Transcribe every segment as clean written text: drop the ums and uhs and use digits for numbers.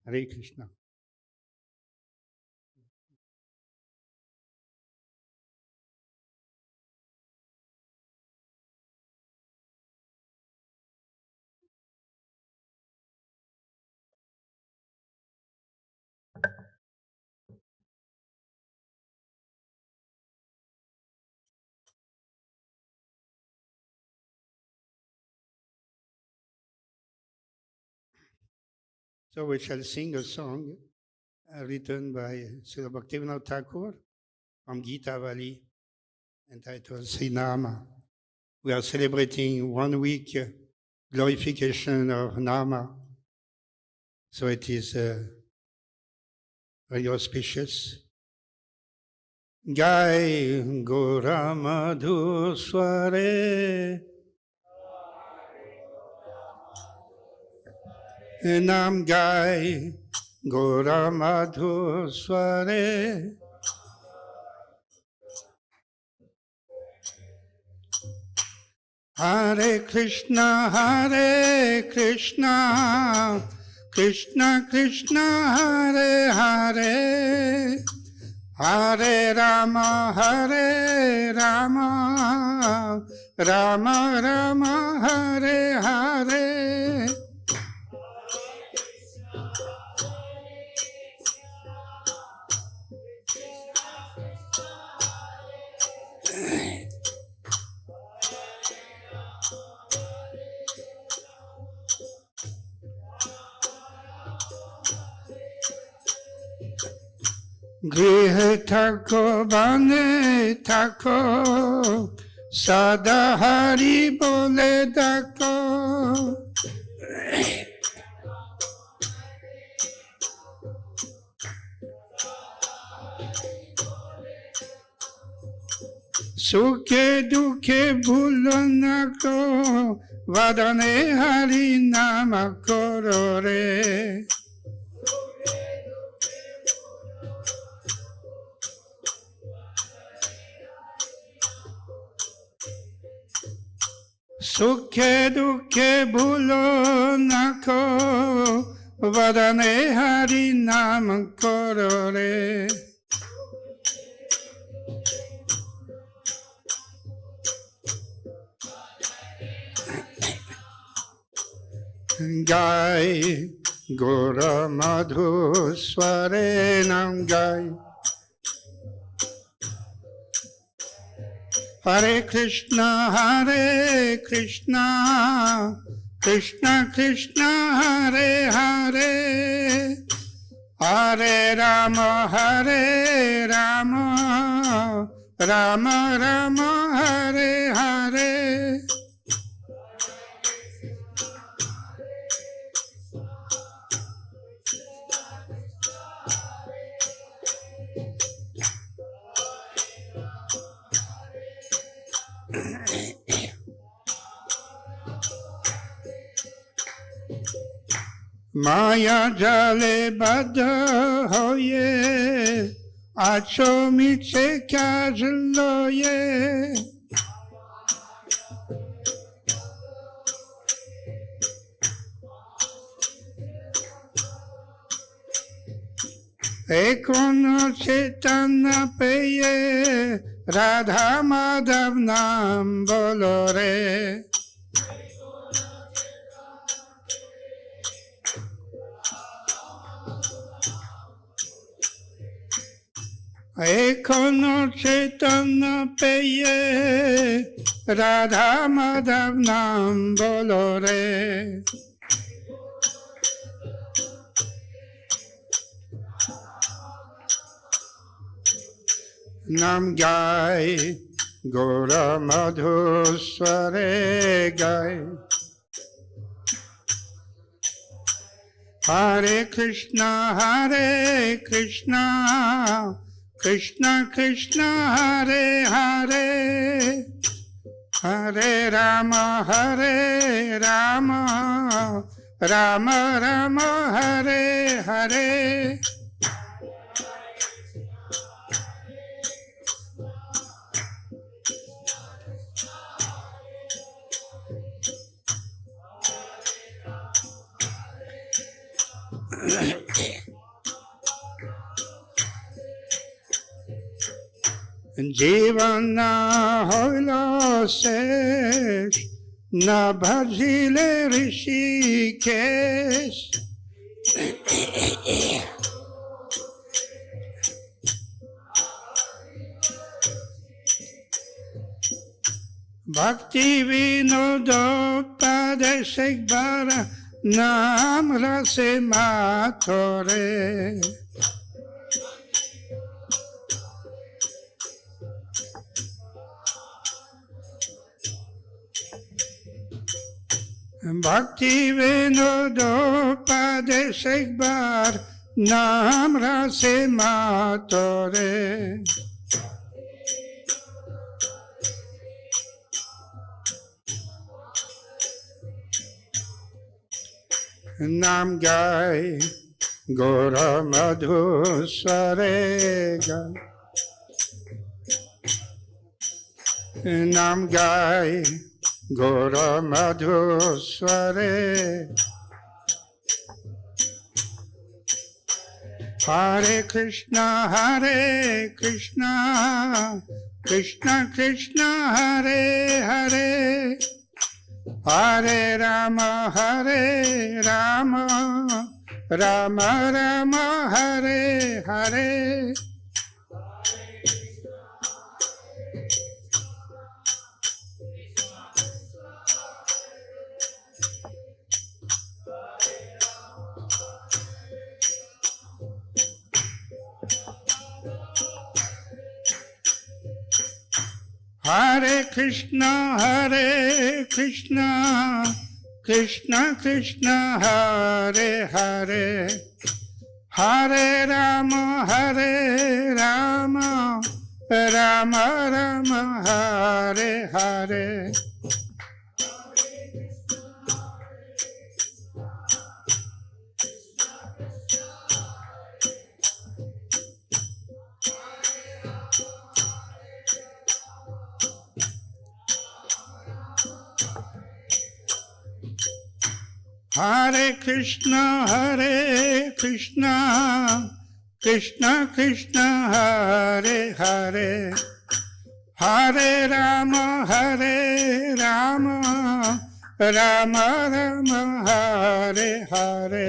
Hare Krishna. So we shall sing a song written by Srila Bhaktivinoda Thakur from Gita Valley, entitled Srinama. We are celebrating 1 week glorification of Nama, so it is very auspicious. Jai Gora Madhu Sware Nam Jai Gora Madhu Sware Hare Krishna Krishna Krishna Hare Hare Hare Rama Rama Rama Hare Hare Grihe Thako Bane Thako Sada Hari Bole Dako Sukhe Dukhe Bhulonako Vadane Hari Nama Korore Sukhe Dukhe Bhulo Nako Vadane Hari Nam Korore Gai Gora Madhu Sware Nam Gai Hare Krishna Krishna Krishna Hare Hare Hare Rama Rama Rama Hare Hare Maya jale badha hoye, acho miche kaj loye. Ekono chetana peye, Radha Madhav nam bolore. Ekono chetana peye, Radha Madhav nam bolore. Nam Gai Gora Madhu Sware Gai Hare Krishna Krishna Krishna Hare Hare Hare Rama Rama Rama Hare Hare जीवन न होइलो शेष न भजिले ऋषिकेश भक्ति विनोदोपदेश बार नाम रसे माथोरे भक्ति विनोदोपदेश बार नाम रसे माथोरे नाम गाय गौर मधुस्वरे गाय नाम गाय गौर मधुस्वरे हरे कृष्णा कृष्णा कृष्णा हरे हरे हरे राम राम राम हरे हरे हरे कृष्णा कृष्णा कृष्णा हरे हरे हरे राम राम राम हरे हरे हरे कृष्णा कृष्णा कृष्णा हरे हरे हरे राम राम राम हरे हरे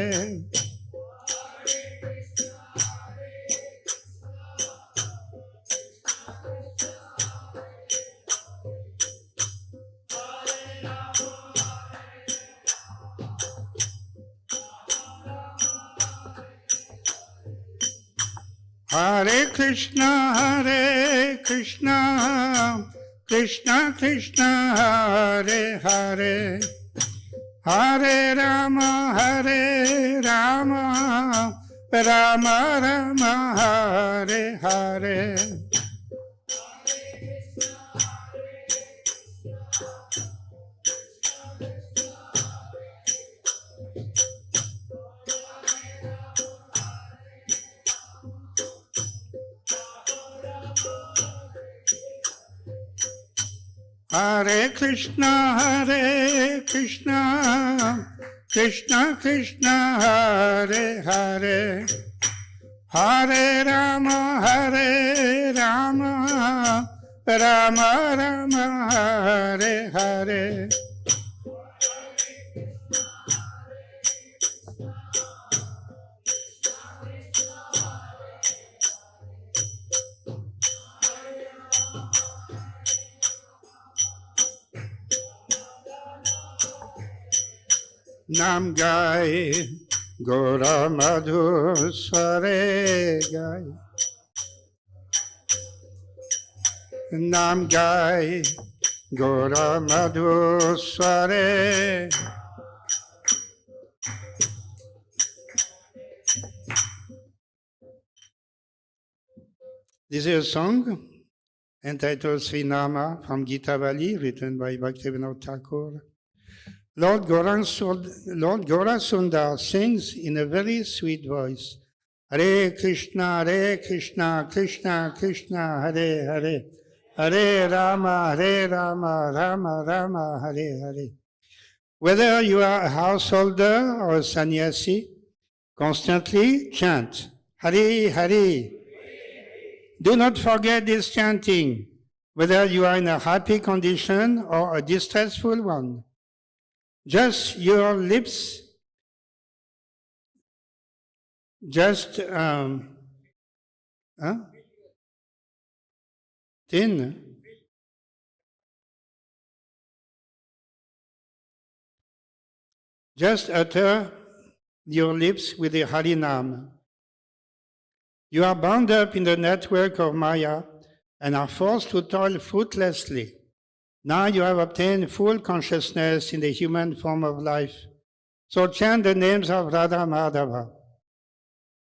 हरे कृष्णा कृष्णा कृष्णा हरे हरे हरे राम राम राम हरे हरे हरे कृष्णा कृष्णा कृष्णा हरे हरे हरे राम राम राम हरे हरे नाम गाय गौर मधुस्वरे गाय नाम गाय गौर मधुस्वरे This is a song entitled Sri Nama from Gita Valley, written by Bhaktivinoda Thakur. Lord Gaurasundar sings in a very sweet voice. Hare Krishna, Krishna Krishna, Hare Hare, Hare Rama, Rama Rama, Hare Hare. Whether you are a householder or a sannyasi, Constantly chant Hare Hare. Do not forget this chanting, whether you are in a happy condition or a distressful one. Just your lips, just huh? Thin. Just utter your lips with the Harinam. You are bound up in the network of Maya and are forced to toil fruitlessly. Now you have obtained full consciousness in the human form of life. So chant the names of Radha Madhava.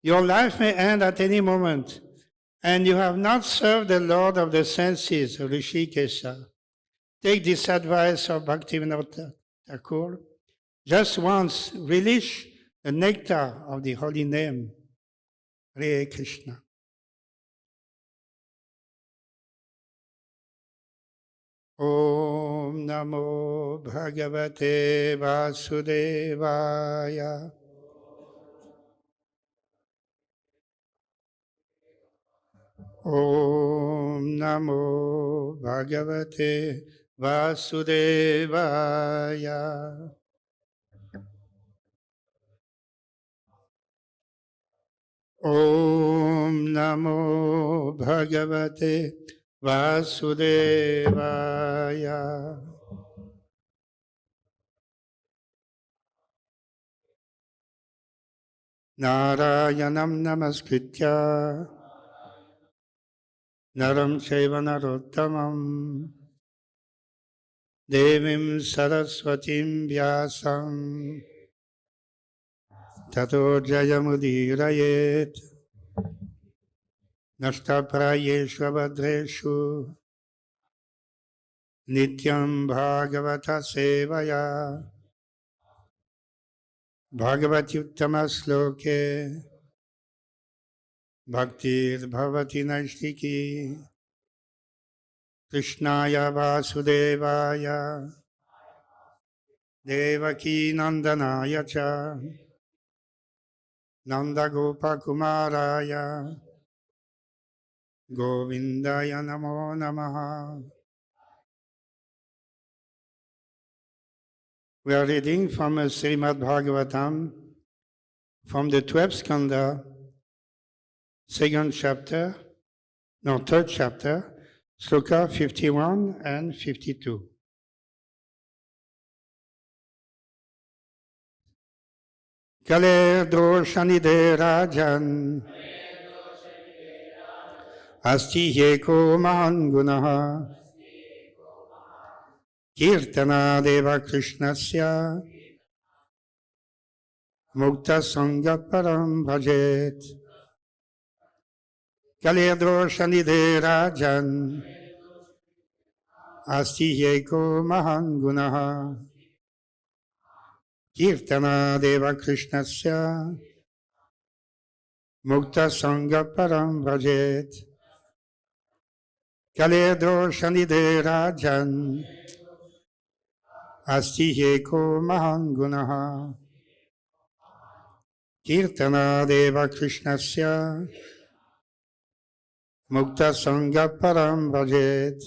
Your life may end at any moment, and you have not served the Lord of the senses, Rishikesha. Take this advice of Bhaktivinoda Thakur. Just once, relish the nectar of the holy name, Hare Krishna. Om Namo Bhagavate Vasudevaya. Om Namo Bhagavate Vasudevaya. Om Namo Bhagavate Vasudevaya. Narayanam Namaskritya Naram Chaiva Narottamam Devim Saraswatim Vyasam Tato Jayamudirayet Nashtaprayeshu Abhadreshu Nityam Bhagavata Sevaya Bhagavati Uttama Sloke Bhaktir Bhavati Naistiki Krishnaya Vasudevaya Devaki Nandanaya Cha Nanda Gopa Kumaraya Govindaya Namo Namaha. We are reading from Srimad Bhagavatam from the 12th skanda, third chapter, sloka 51 and 52. Kale doshanide rajan asti yeko mahan gunaha kirtana deva krishnasya mukta sangha param bhajet. Kale doshanide rajan asti yeko mahan gunaha kirtana deva krishnasya mukta sangha param bhajet. Kale doshanide rajan asti yeko mahan gunaha kirtana deva krishnasya mukta sangha param bhajet.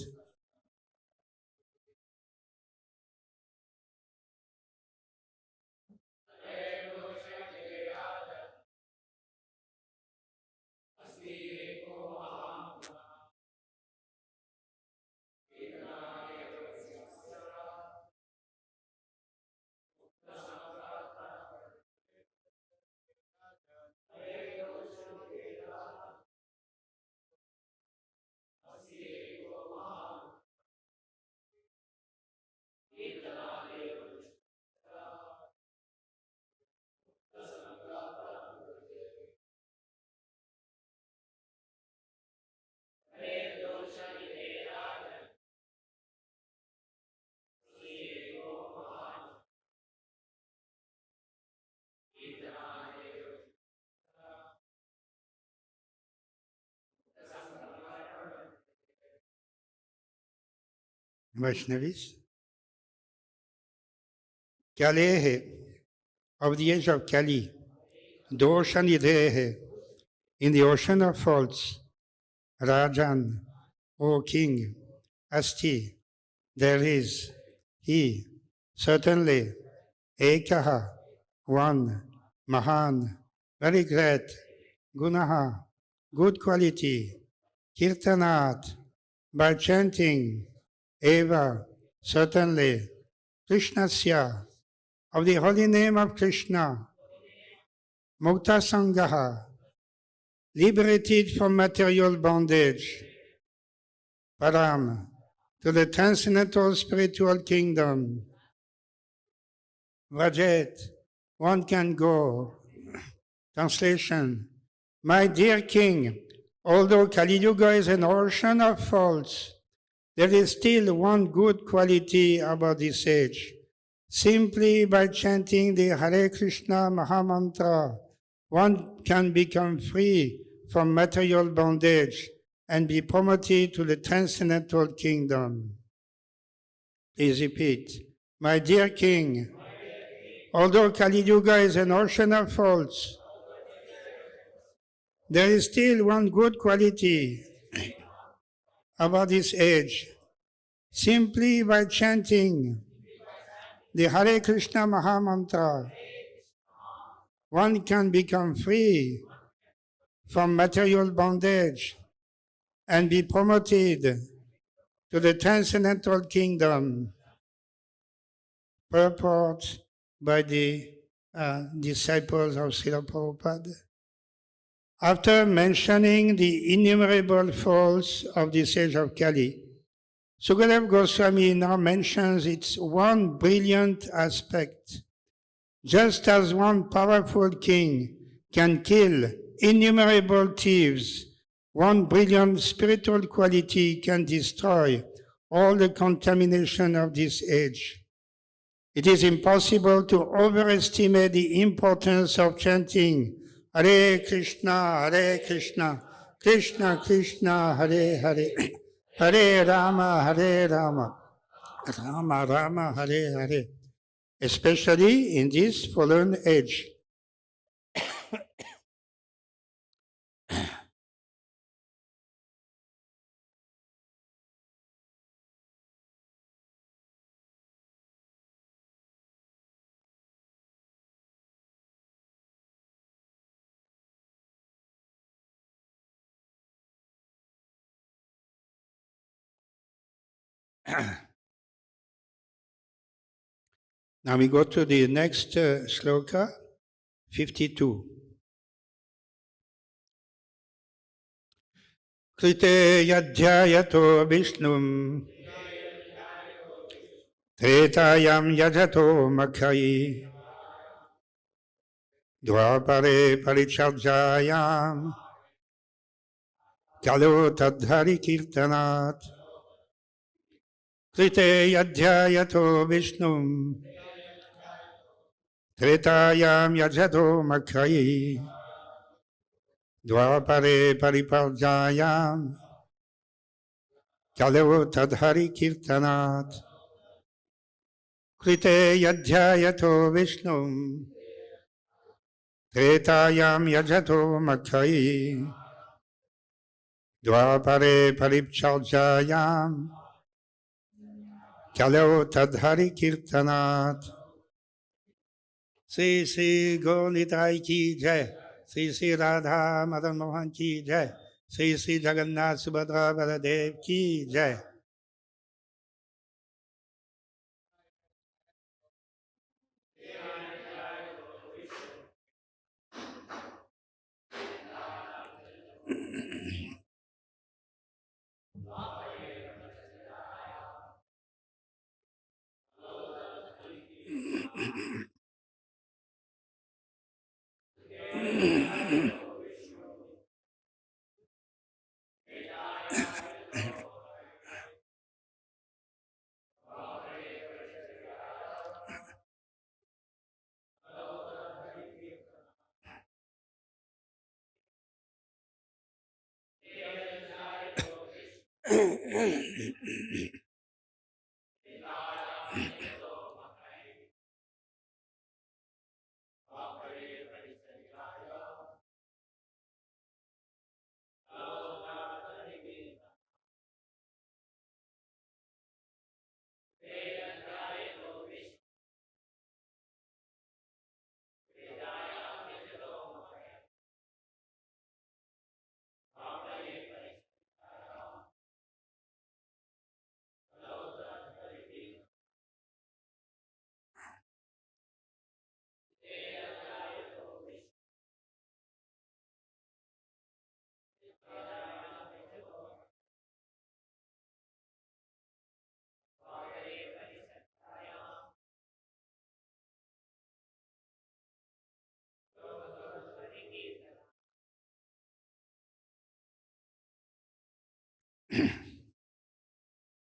Vaishnavis, Kalehe, of the age of Kali, Doshanidhe, in the ocean of faults, Rajan, O king, Asti, there is, he, certainly, Ekaha, one, Mahan, very great, Gunaha, good quality, Kirtanat, by chanting, Eva, certainly, Krishnasya, of the holy name of Krishna, Mukta Sangaha, liberated from material bondage, Param, to the transcendental spiritual kingdom. Vrajet, one can go. Translation, my dear king, although Kali Yuga is an ocean of faults, there is still one good quality about this age. Simply by chanting the Hare Krishna Mahamantra, one can become free from material bondage and be promoted to the transcendental kingdom. Please repeat. My dear king, although Kali Yuga is an ocean of faults, there is still one good quality about this age. Simply by chanting the Hare Krishna Mahamantra, one can become free from material bondage and be promoted to the transcendental kingdom. Purport by the disciples of Srila Prabhupada. After mentioning the innumerable faults of this age of Kali, Jiva Goswami now mentions its one brilliant aspect. Just as one powerful king can kill innumerable thieves, one brilliant spiritual quality can destroy all the contamination of this age. It is impossible to overestimate the importance of chanting Hare Krishna, Krishna Krishna, Hare Hare, Hare Rama, Rama Rama, Hare Hare, especially in this fallen age. Now we go to the next shloka, 52. Krite yadhyayato vishnum tretayam yadhato makhai dvapare paricharjayam kalo tadhari kirtanat. Krite yadhyayato vishnum tretayam yadhato makhai dvapare pariparjayam kalo tadhari kirtanat. Krite yadhyayato vishnum tretayam yadhato makhai dvapare paripcharjayam kalo tadhari kirtanat. Sri Sri Gaurnitai ki jai, Sri Sri Radha Madan Mohan ki jai, Sri Sri Jagannath Subhadra Baladev ki jai.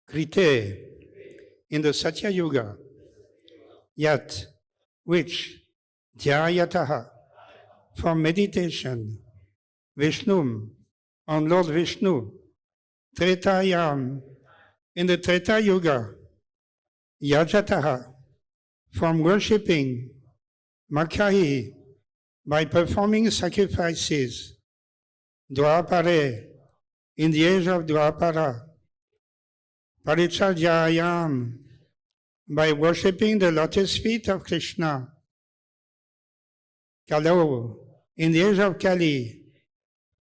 Krite in the Satya Yuga, yat which dhyayataha for meditation, Vishnum on Lord Vishnu, Tretayam in the Treta Yuga, yajataha from worshipping, Makyahi by performing sacrifices, Dwapare in the age of Dwapara, Parichajayam by worshipping the lotus feet of Krishna, Kalo in the age of Kali,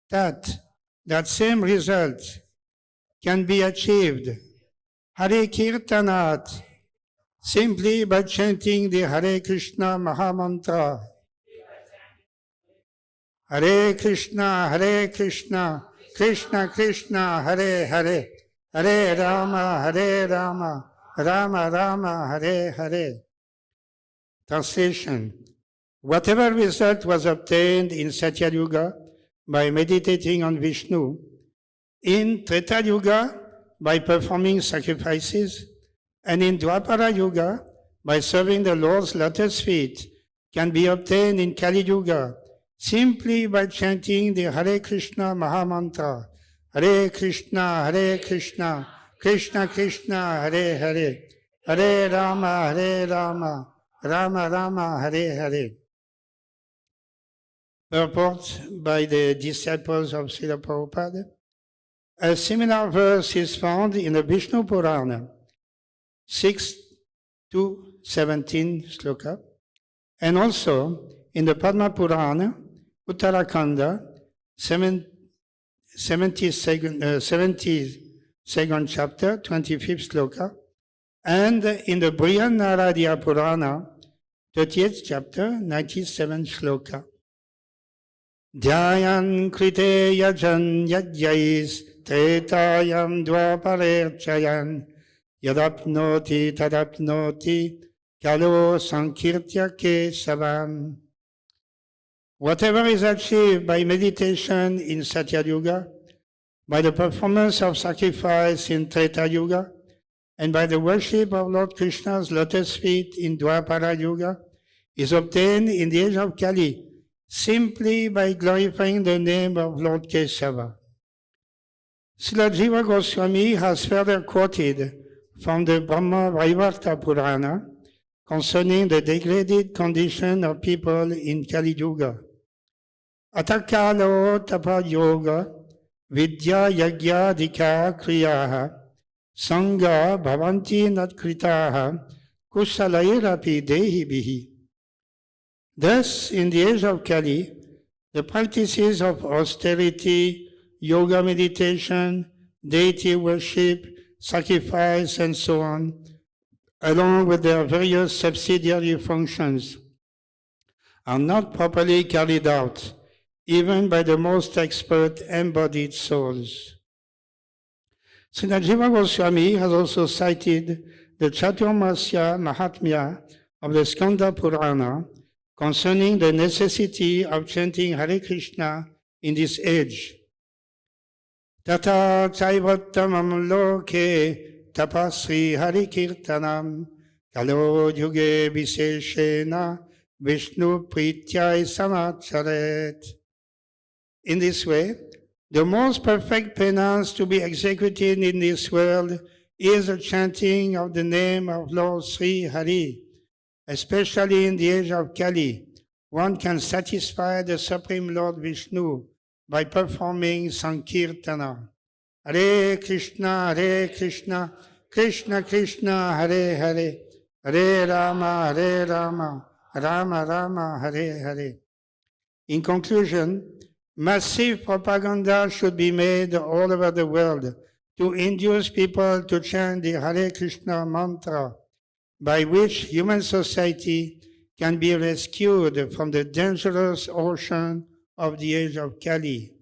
that same result can be achieved Hare Kirtanat simply by chanting the Hare Krishna Mahamantra. Hare Krishna, Krishna Krishna, Hare Hare, Hare Rama, Rama Rama, Hare Hare. Translation. Whatever result was obtained in Satya Yuga by meditating on Vishnu, in Treta Yuga by performing sacrifices, and in Dwapara Yuga by serving the Lord's lotus feet, can be obtained in Kali Yuga simply by chanting the Hare Krishna Mahamantra. Hare Krishna, Krishna Krishna, Hare Hare, Hare Rama, Rama Rama, Hare Hare. Purport by the disciples of Srila Prabhupada. A similar verse is found in the Vishnu Purana, 6 to 17 sloka, and also in the Padma Purana, Uttarakanda, 72nd chapter, 25th sloka, and in the Brihadaranyaka Purana, 30th chapter, 97th sloka. Dhyayan krite yajan yajyais tretayam dvaparerchayan yadapnoti tadapnoti kalo sankirtya kesavam. Whatever is achieved by meditation in Satya Yuga, by the performance of sacrifice in Treta Yuga, and by the worship of Lord Krishna's lotus feet in Dwapara Yuga, is obtained in the age of Kali, simply by glorifying the name of Lord Kesava. Srila Jiva Goswami has further quoted from the Brahma Vaivarta Purana concerning the degraded condition of people in Kali Yuga. Atakalo tapa yoga vidya yagya dika kriyaha sangha bhavanti natkritaha kusalairapi dehi bihi. Thus, in the age of Kali, the practices of austerity, yoga meditation, deity worship, sacrifice, and so on, along with their various subsidiary functions, are not properly carried out, even by the most expert embodied souls. Srila Jiva Goswami has also cited the Chaturmasya Mahatmya of the Skanda Purana concerning the necessity of chanting Hare Krishna in this age. Tata chaivattamam loke tapasri Hare Kirtanam kalo yuge viseshena Vishnu prityai samacharet. In this way, the most perfect penance to be executed in this world is the chanting of the name of Lord Sri Hari. Especially in the age of Kali, one can satisfy the Supreme Lord Vishnu by performing Sankirtana. Hare Krishna, Krishna Krishna, Hare Hare, Hare Rama, Rama Rama, Hare Hare. In conclusion, massive propaganda should be made all over the world to induce people to chant the Hare Krishna mantra, by which human society can be rescued from the dangerous ocean of the age of Kali.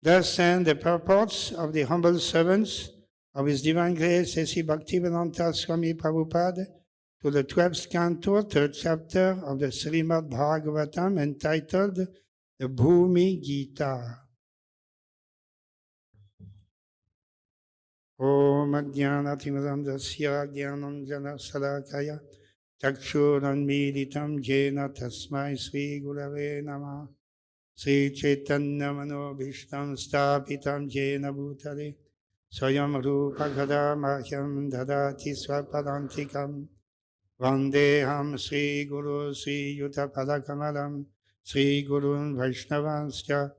Thus end the purports of the humble servants of His Divine Grace A.C. Bhaktivedanta Swami Prabhupada to the 12th canto, 3rd chapter of the Srimad Bhagavatam, entitled the Bhumi Gita. Om Ajnanatimidandasya Jnananjana Salakaya Chakshurunmilitam Jena Tasmai Sri Gurave Namah. Sri Chaitanya Manobhishtam Stapitam Jena Bhutale Swayam Rupa Gada Mahyam Dadati Swapadantikam Vandeham Sri Guru Sri Yuta Padakamalam Sri Gurun Vaishnavanscha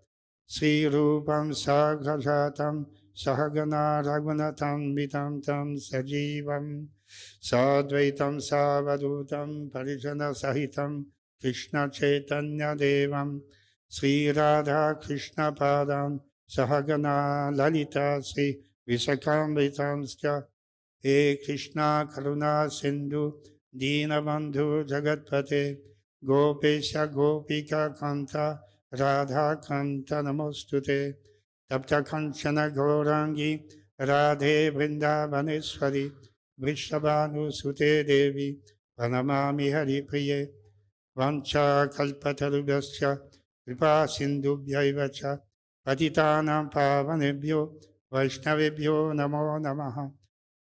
Sri Rupam Sagrajatam Sahagana Raghunatam Vitam Tam Sajivam Sadvaitam Savadutam Parijana Sahitam Krishna Chaitanya Devam Sri Radha Krishna Padam Sahagana Lalita Sri Visakamritamscha He Krishna Karuna Sindhu Dinabandhu Jagatpate Gopesha Gopika Kanta Radha Kanta Namostute Tapta Kanchana Gaurangi Radhe Vrindavaneshwari Vrishabhanu Sute Devi Pranamami Hari Priye Vancha Kalpatarubhascha Kripa Sindhubhyaiva cha Patitanam Pavanebhyo Vaishnavebhyo Namo Namaha.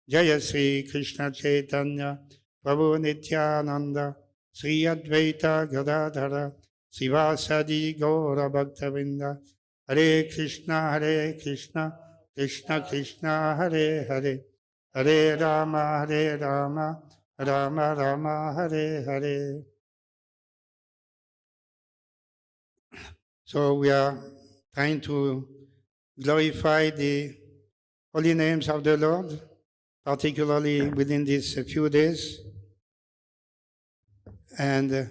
Jaya Sri Krishna Chaitanya Prabhu Nityananda Sri Advaita Gadadhara Sivasadi Gaura Bhaktavinda Hare Krishna Krishna Krishna Hare Hare Hare Rama Rama Rama Hare Hare. So we are trying to glorify the holy names of the Lord, particularly within these few days. And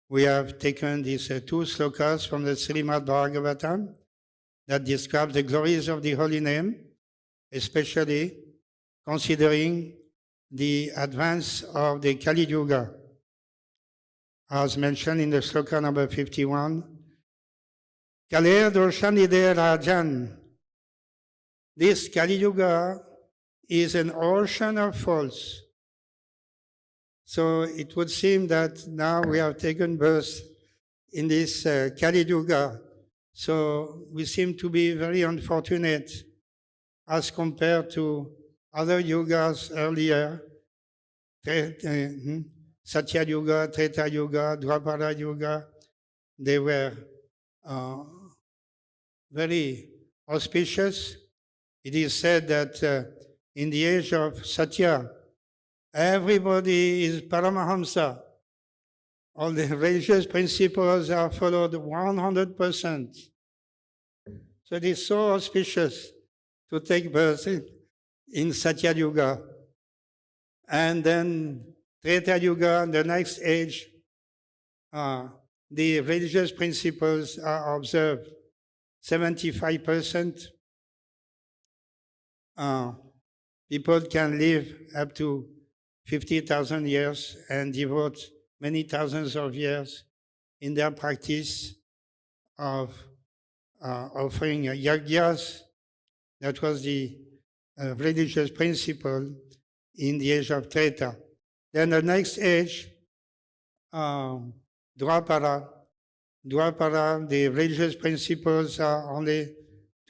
we have taken these two slokas from the Srimad Bhagavatam that describe the glories of the holy name, especially considering the advance of the Kali Yuga. As mentioned in the sloka number 51, Kaler Doshanide Rajan. This Kali Yuga is an ocean of faults. So it would seem that now we have taken birth in this Kali Yuga. So we seem to be very unfortunate as compared to other yugas earlier, Satya Yuga, Treta Yuga, Dwapara Yuga. They were very auspicious. It is said that in the age of Satya, everybody is Paramahamsa. All the religious principles are followed 100%. So it is so auspicious to take birth in Satya Yuga. And then Treta Yuga, the next age, the religious principles are observed 75%. People can live up to 50,000 years and devote many thousands of years in their practice of offering yagyas. That was the religious principle in the age of Treta. Then the next age, Dwapara. Dwapara, the religious principles are only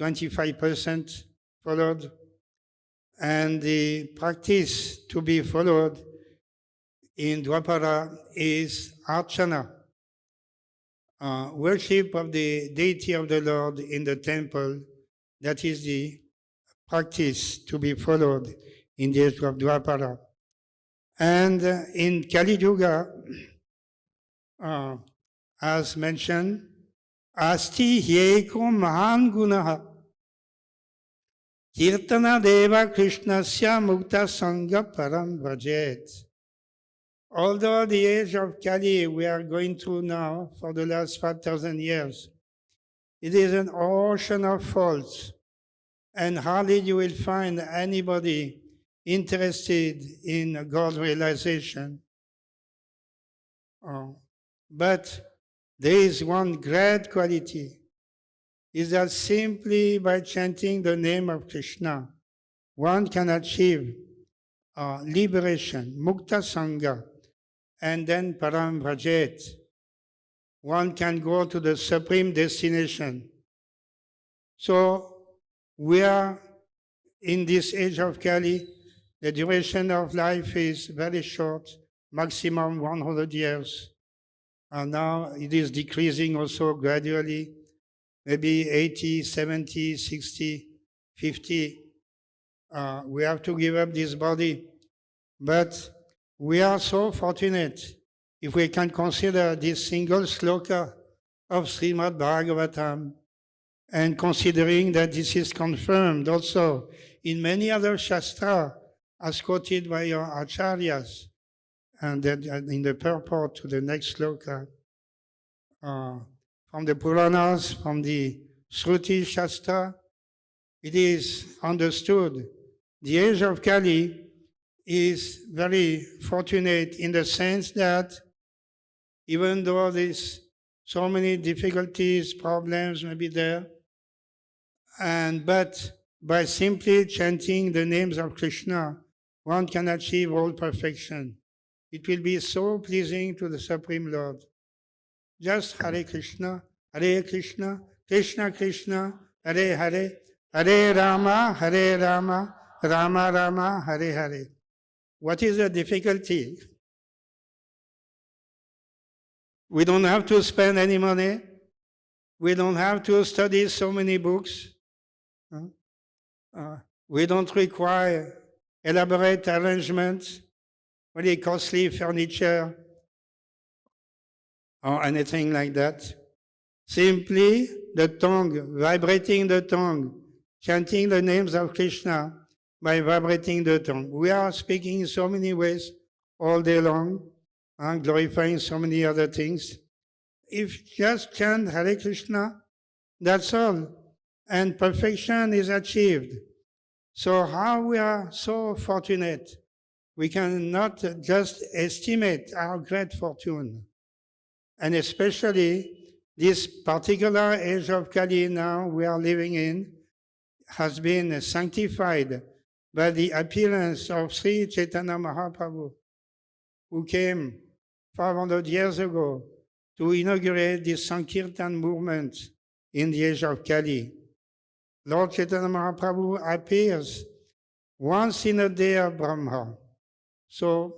25% followed. And the practice to be followed in Dwapara is Archana, worship of the deity of the Lord in the temple. That is the practice to be followed in the age of Dwapara. And in Kali Yuga, as mentioned, Asti Hyeko Mahan Gunaha Kirtana Deva Krishnasya Mukta Sangha Param Bhajet. Although the age of Kali we are going through now for the last 5,000 years, it is an ocean of faults, and hardly you will find anybody interested in God realization. But there is one great quality, is that simply by chanting the name of Krishna, one can achieve liberation, mukta sangha, and then param bhajet. One can go to the supreme destination. So we are in this age of Kali, the duration of life is very short, maximum 100 years. And now it is decreasing also gradually, maybe 80, 70, 60, 50. We have to give up this body. But we are so fortunate if we can consider this single sloka of Srimad Bhagavatam, and considering that this is confirmed also in many other Shastra as quoted by your acharyas, and that in the purport to the next sloka, from the Puranas, from the Shruti Shastra, it is understood the age of Kali is very fortunate in the sense that even though there's so many difficulties, problems may be there, but by simply chanting the names of Krishna, one can achieve all perfection. It will be so pleasing to the Supreme Lord. Just Hare Krishna, Krishna Krishna, Hare Hare, Hare Rama, Rama Rama, Hare Hare. What is the difficulty? We don't have to spend any money. We don't have to study so many books. We don't require elaborate arrangements, very costly furniture, or anything like that. Simply the tongue, vibrating the tongue, chanting the names of Krishna by vibrating the tongue. We are speaking in so many ways all day long, and glorifying so many other things. If just chant Hare Krishna, that's all, and perfection is achieved. So how we are so fortunate. We cannot just estimate our great fortune. And especially this particular age of Kali now we are living in has been sanctified by the appearance of Sri Chaitanya Mahaprabhu, who came 500 years ago to inaugurate this Sankirtan movement in the age of Kali. Lord Chaitanya Mahaprabhu appears once in a day of Brahma. So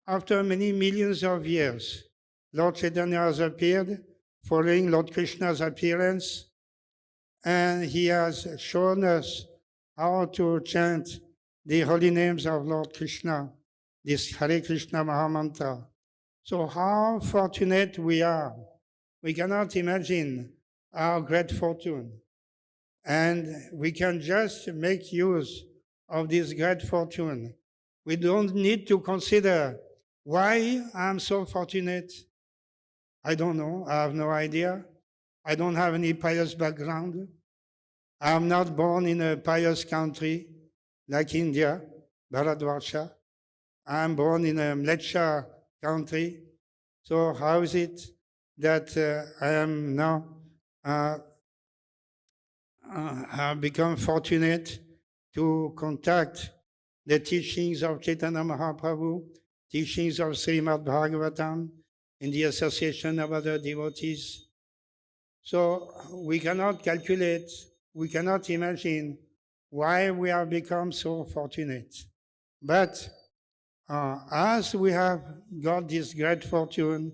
after many millions of years, Lord Chaitanya has appeared following Lord Krishna's appearance, and he has shown us how to chant the holy names of Lord Krishna, this Hare Krishna Mahamantra. So how fortunate we are. We cannot imagine our great fortune. And we can just make use of this great fortune. We don't need to consider why I'm so fortunate. I don't know. I have no idea. I don't have any pious background. I'm not born in a pious country like India, Bharatvarsha. I'm born in a Mleccha country. So how is it that I am now have become fortunate to contact the teachings of Chaitanya Mahaprabhu, teachings of Srimad Bhagavatam, in the association of other devotees? So we cannot calculate, we cannot imagine why we have become so fortunate. But as we have got this great fortune,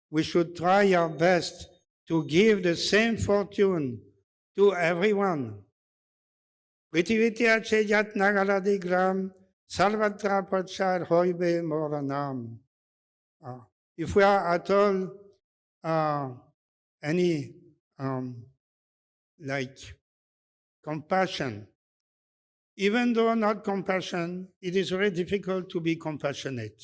we should try our best to give the same fortune to everyone. Prithivitya chejat nagaladigram sarvatra prachar hoibe moranam. If we are at all any like compassion, even though not compassion, it is very difficult to be compassionate.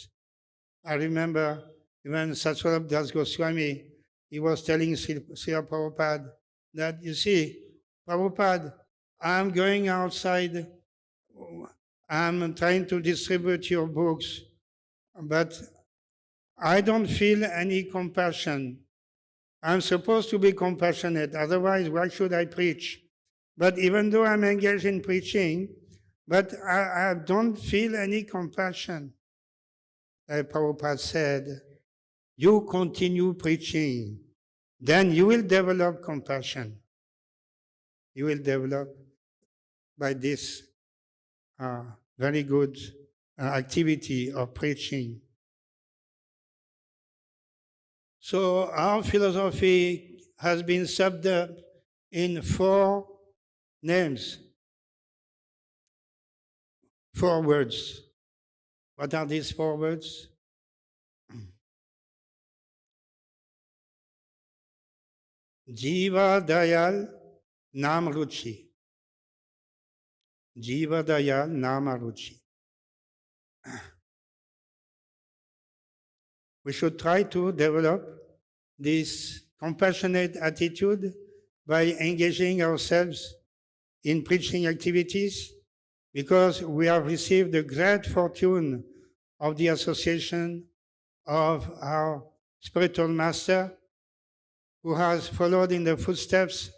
I remember even Satsvarab Das Goswami, he was telling Srila Prabhupada that, you see, Prabhupada, I'm going outside, I'm trying to distribute your books, but I don't feel any compassion. I'm supposed to be compassionate, otherwise why should I preach? But even though I'm engaged in preaching, but I don't feel any compassion. Prabhupada said, you continue preaching, then you will develop compassion. You will develop by this. very good activity of preaching. So our philosophy has been summed up in 4 names, 4 words. What are these 4 words? Jiva Dayal Nam Ruchi. Jiva Dayal Nama Ruchi. We should try to develop this compassionate attitude by engaging ourselves in preaching activities, because we have received the great fortune of the association of our spiritual master, who has followed in the footsteps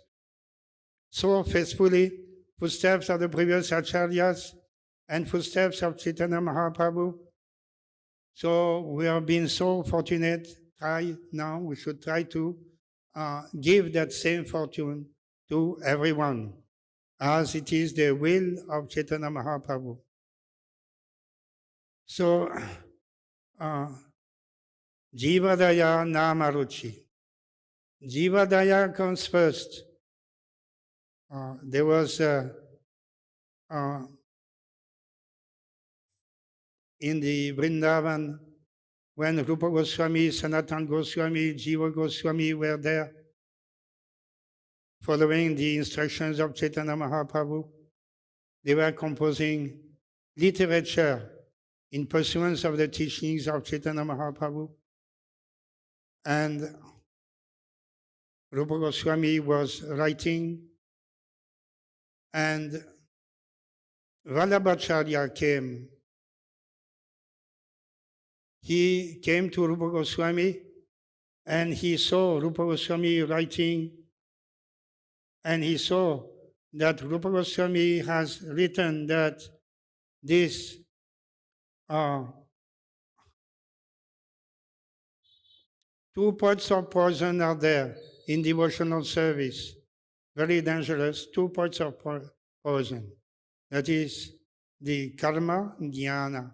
so faithfully, footsteps of the previous acharyas and footsteps of Chaitanya Mahaprabhu. So we have been so fortunate. Now we should try to give that same fortune to everyone, as it is the will of Chaitanya Mahaprabhu. So, Jivadaya Namaruchi. Jivadaya comes first. There was in the Vrindavan, when Rupa Goswami, Sanatana Goswami, Jiva Goswami were there, following the instructions of Chaitanya Mahaprabhu, they were composing literature in pursuance of the teachings of Chaitanya Mahaprabhu. And Rupa Goswami was writing, and Vallabhacharya came. He came to Rupa Goswami and he saw Rupa Goswami writing, and he saw that Rupa Goswami has written that this 2 parts of poison are there in devotional service. Very dangerous, 2 parts of poison. That is the karma, jnana.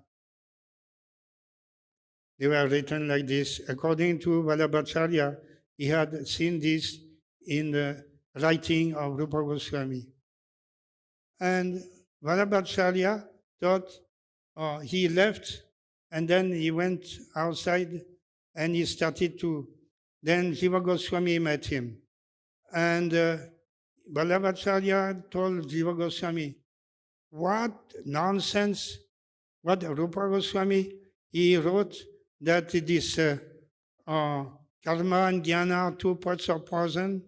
They were written like this. According to Vallabhacharya, he had seen this in the writing of Rupa Goswami. And Vallabhacharya thought he left, and then he went outside and he started to, then Jiva Goswami met him. And Vallabhacharya told Jiva Goswami, what nonsense, what Rupa Goswami, he wrote that this karma and jnana are 2 parts of poison.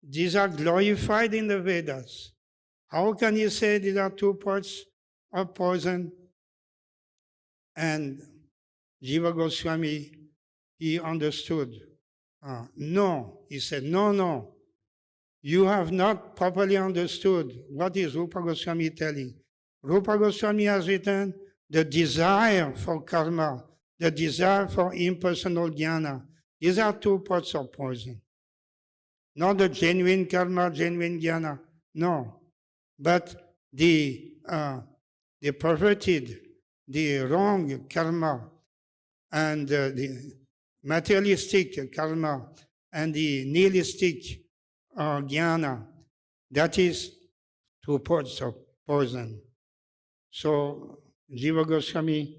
These are glorified in the Vedas. How can you say these are 2 parts of poison? And Jiva Goswami, he understood. No, he said, no. You have not properly understood what is Rupa Goswami telling. Rupa Goswami has written the desire for karma, the desire for impersonal jnana. These are 2 parts of poison. Not the genuine karma, genuine jnana, no. But the perverted, the wrong karma, and the materialistic karma, and the nihilistic jnana, that is 2 parts of poison. So Jiva Goswami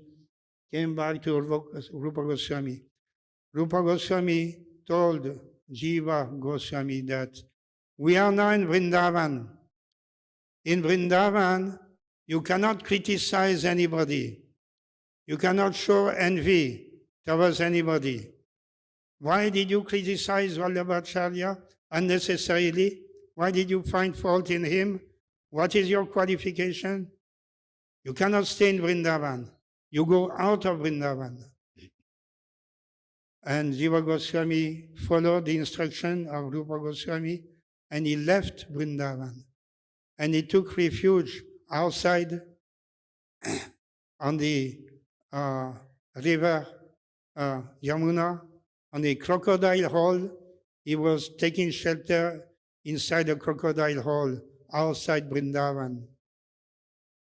came back to Rupa Goswami. Rupa Goswami told Jiva Goswami that we are now in Vrindavan. In Vrindavan, you cannot criticize anybody. You cannot show envy towards anybody. Why did you criticize Vallabhacharya unnecessarily? Why did you find fault in him? What is your qualification? You cannot stay in Vrindavan. You go out of Vrindavan. And Jiva Goswami followed the instruction of Rupa Goswami, and he left Vrindavan. And he took refuge outside on the river Yamuna, on the crocodile hole. He was taking shelter inside the crocodile hole outside Vrindavan.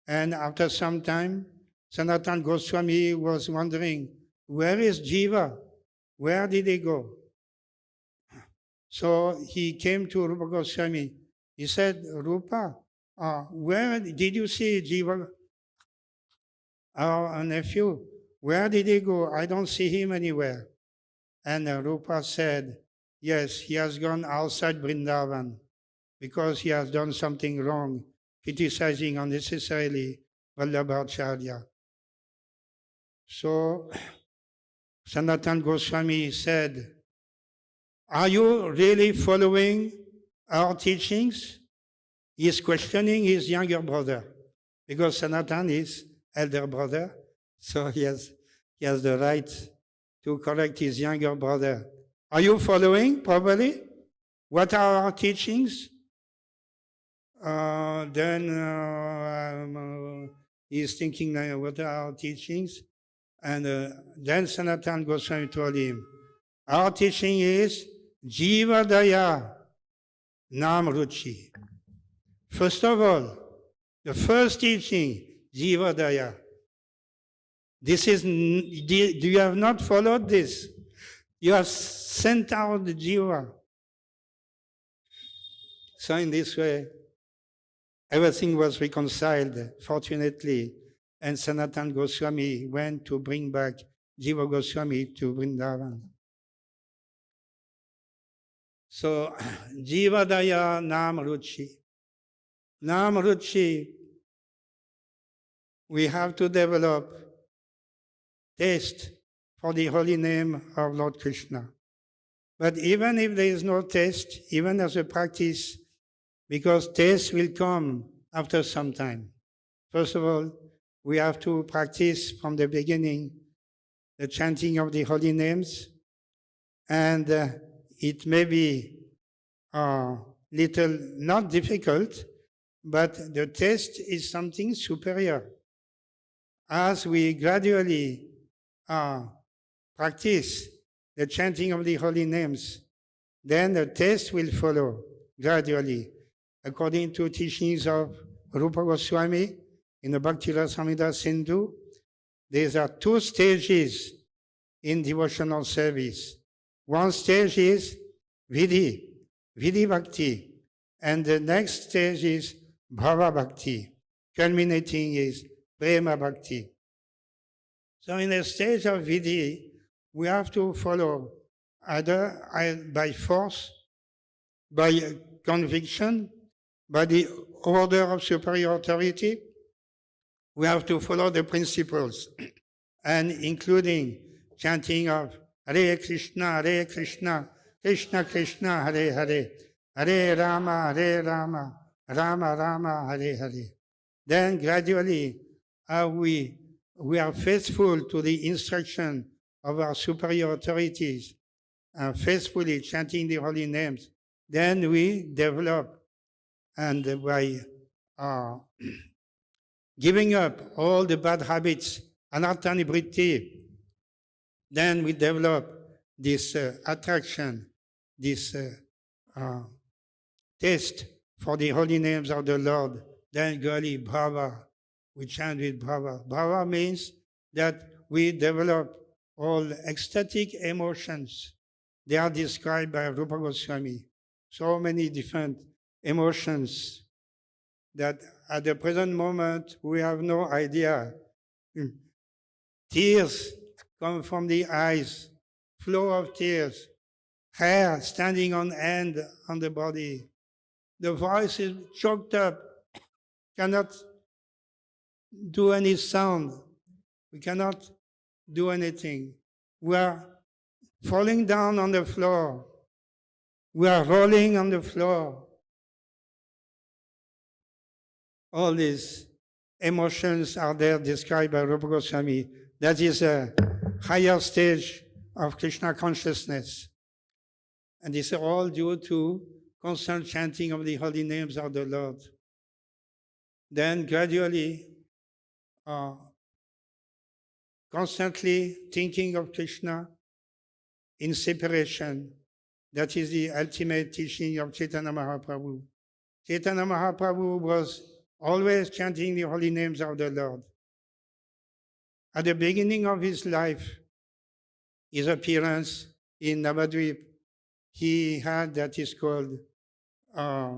And after some time, Sanatana Goswami was wondering, where is Jiva? Where did he go? So he came to Rupa Goswami. He said, Rupa, where did you see Jiva, our nephew? Where did he go? I don't see him anywhere. And Rupa said, yes, he has gone outside Vrindavan because he has done something wrong, criticizing unnecessarily Vallabhacharya. So Sanatana Goswami said, are you really following our teachings? He is questioning his younger brother because Sanatana is elder brother, so he has the right to correct his younger brother. Are you following properly? What are our teachings? Then he's thinking, what are our teachings? And then Sanatana Goswami told him, our teaching is Jiva Daya Nam Ruchi. First of all, the first teaching, Jiva Daya. This is, you have not followed this. You have sent out the Jiva. So in this way, everything was reconciled, fortunately, and Sanatana Goswami went to bring back Jiva Goswami to Vrindavan. So, Jiva Daya Nam Ruchi. Nam Ruchi, we have to develop taste for the holy name of Lord Krishna. But even if there is no taste, even as a practice, because taste will come after some time. First of all, we have to practice from the beginning the chanting of the holy names, and it may be little, not difficult, but the taste is something superior. As we gradually practice the chanting of the holy names, then the taste will follow gradually. According to teachings of Rupa Goswami in the Bhakti Rasamrita Sindhu, there are two stages in devotional service. One stage is Vidhi Bhakti, and the next stage is Bhava Bhakti, culminating is Prema Bhakti. So in the stage of Vidhi, we have to follow either by force, by conviction, by the order of superior authority. We have to follow the principles, and including chanting of Hare Krishna, Krishna Krishna, Hare Hare, Hare Rama, Rama Rama, Hare Hare. Then gradually, we are faithful to the instruction of our superior authorities, faithfully chanting the holy names. Then we develop, and by giving up all the bad habits, anartha nibritti, then we develop this attraction, this taste for the holy names of the Lord. Then gradually bhava, we chant with bhava. Bhava means that we develop all ecstatic emotions. They are described by Rupa Goswami. So many different emotions that at the present moment we have no idea. Tears come from the eyes, flow of tears, hair standing on end on the body. The voice is choked up, cannot do any sound. We cannot do anything. We are falling down on the floor. We are rolling on the floor. All these emotions are there described by Rupa Goswami. That is a higher stage of Krishna consciousness. And this is all due to constant chanting of the holy names of the Lord. Then gradually, constantly thinking of Krishna in separation. That is the ultimate teaching of Chaitanya Mahaprabhu. Chaitanya Mahaprabhu was always chanting the holy names of the Lord. At the beginning of his life, his appearance in Navadvip, he had that is called uh,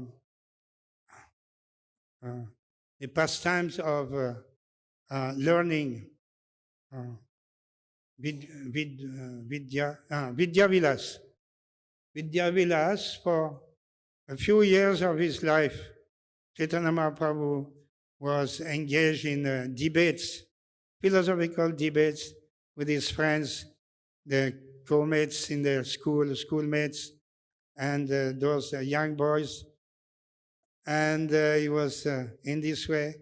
the pastimes of learning, Vidya Vilas. Vidya Vilas, for a few years of his life, Chaitanya Mahaprabhu was engaged in debates, philosophical debates with his friends, the co-mates in the schoolmates, and those young boys. And he was in this way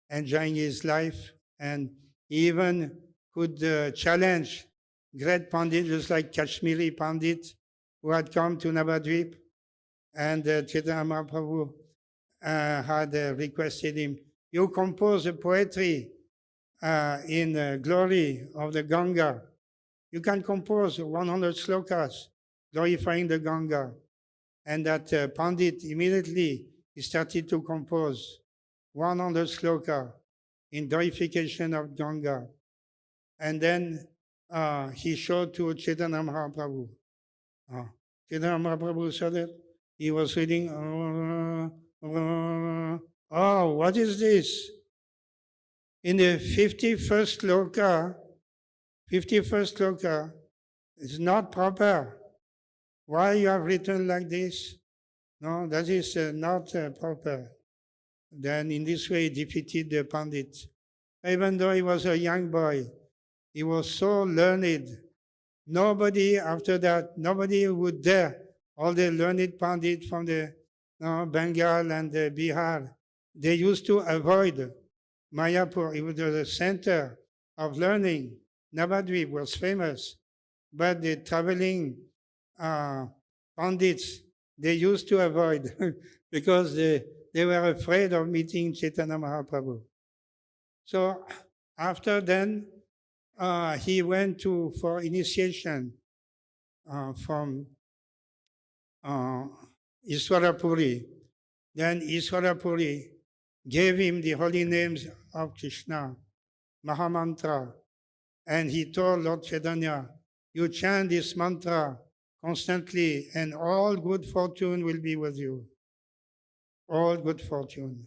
enjoying his life, and he even could challenge great pandits, just like Kashmiri Pandit, who had come to Navadvip, and Chaitanya Mahaprabhu had requested him, you compose a poetry in glory of the Ganga. You can compose 100 slokas glorifying the Ganga. And that Pandit immediately started to compose 100 sloka in glorification of Ganga. And then he showed to Chaitanya Mahaprabhu. Chaitanya Mahaprabhu saw that he was reading, oh, what is this? In the 51st sloka, it's not proper. Why you have written like this? No, that is not proper. Then in this way he defeated the Pandit. Even though he was a young boy, he was so learned. Nobody after that, nobody would dare, all the learned Pandit from the Bengal and the Bihar, they used to avoid Mayapur. It was the center of learning. Navadvip was famous, but the traveling Pandits, they used to avoid because they were afraid of meeting Chaitanya Mahaprabhu. So after then, he went for initiation from Iswarapuri. Then Iswarapuri gave him the holy names of Krishna, Mahamantra, and he told Lord Chaitanya, you chant this mantra constantly and all good fortune will be with you. All good fortune.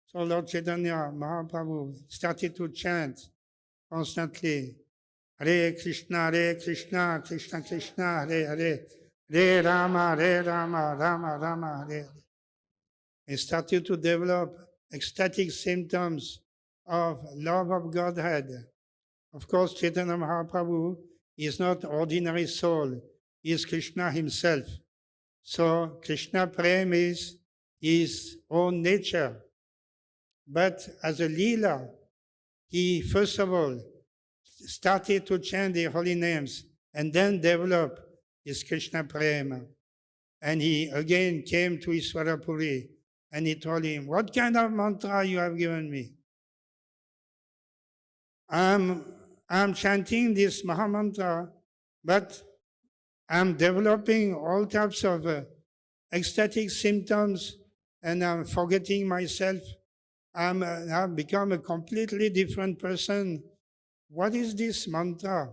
So Lord Chaitanya Mahaprabhu started to chant constantly, Hare Krishna, Krishna Krishna, Hare Hare, Hare Rama, Rama Rama, Hare. He started to develop ecstatic symptoms of love of Godhead. Of course, Chaitanya Mahaprabhu is not ordinary soul. He is Krishna himself. So Krishna Prem is his own nature. But as a Leela, he first of all started to chant the holy names and then develop his Krishna Prema. And he again came to Iswarapuri and he told him, what kind of mantra you have given me? I'm chanting this Mahamantra, but I'm developing all types of ecstatic symptoms and I'm forgetting myself. I've become a completely different person. What is this mantra?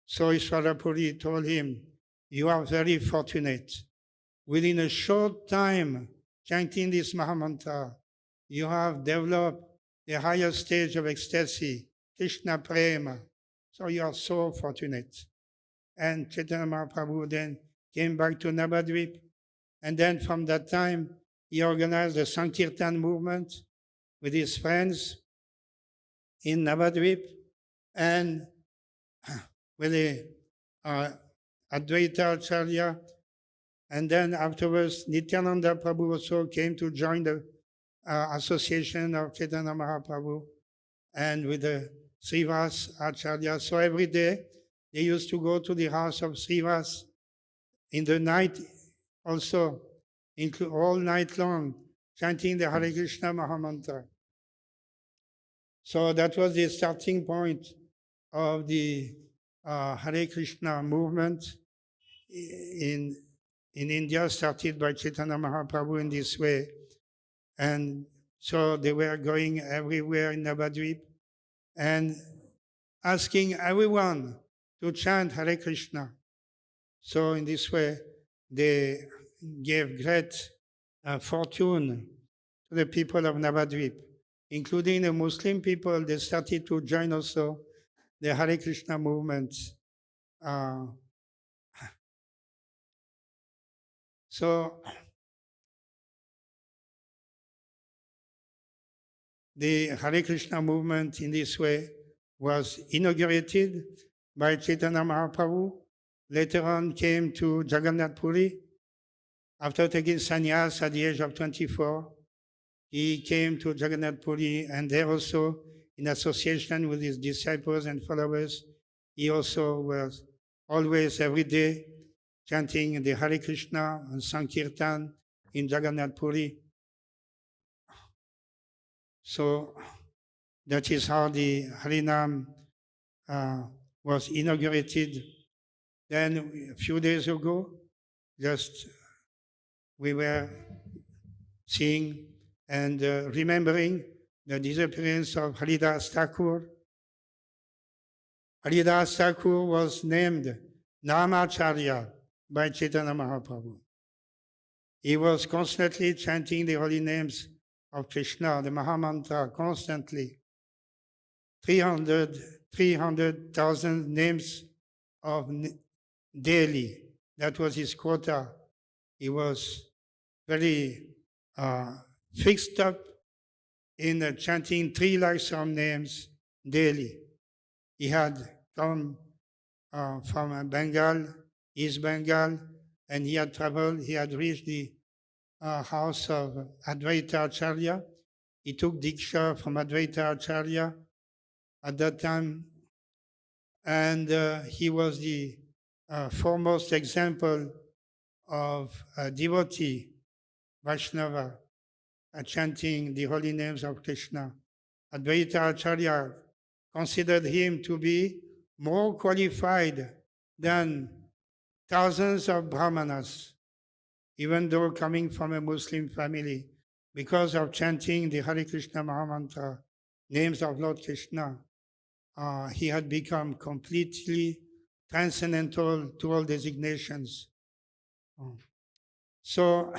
So Iswarapuri told him, you are very fortunate. Within a short time, chanting this Mahamantra, you have developed the higher stage of ecstasy, Krishna Prema. So you are so fortunate. And Chaitanya Mahaprabhu then came back to Navadvip. And then from that time, he organized the Sankirtan movement with his friends in Navadvip and with the Advaita Acharya. And then afterwards, Nityananda Prabhu also came to join the association of Chaitanya Mahaprabhu and with the Srivas Acharya. So every day, they used to go to the house of Srivas in the night also, all night long, chanting the Hare Krishna Mahamantra. So that was the starting point of the Hare Krishna movement in India, started by Chaitanya Mahaprabhu in this way. And So they were going everywhere in Navadvip and asking everyone to chant Hare Krishna. So in this way, they gave great fortune to the people of Navadvip, including the Muslim people. They started to join also the Hare Krishna movement. So the Hare Krishna movement in this way was inaugurated by Chaitanya Mahaprabhu. Later on came to Jagannath Puri. After taking sannyas at the age of 24, he came to Jagannath Puri, and there also, in association with his disciples and followers, he also was always every day chanting the Hare Krishna and Sankirtan in Jagannath Puri. So that is how the Harinam was inaugurated. Then a few days ago, just we were seeing and remembering the disappearance of Haridas Thakur. Haridas Thakur was named Namacharya by Chaitanya Mahaprabhu. He was constantly chanting the holy names of Krishna, the Mahamantra, constantly. 300,000 names of daily. That was his quota. He was very fixed up in chanting 3 lakhs of names daily. He had come from Bengal, East Bengal, and he had traveled. He had reached the house of Advaita Acharya. He took Diksha from Advaita Acharya at that time, and he was the foremost example of a devotee, Vaishnava, chanting the holy names of Krishna. Advaita Acharya considered him to be more qualified than thousands of brahmanas, even though coming from a Muslim family, because of chanting the Hare Krishna Mahamantra, names of Lord Krishna. He had become completely transcendental to all designations. So,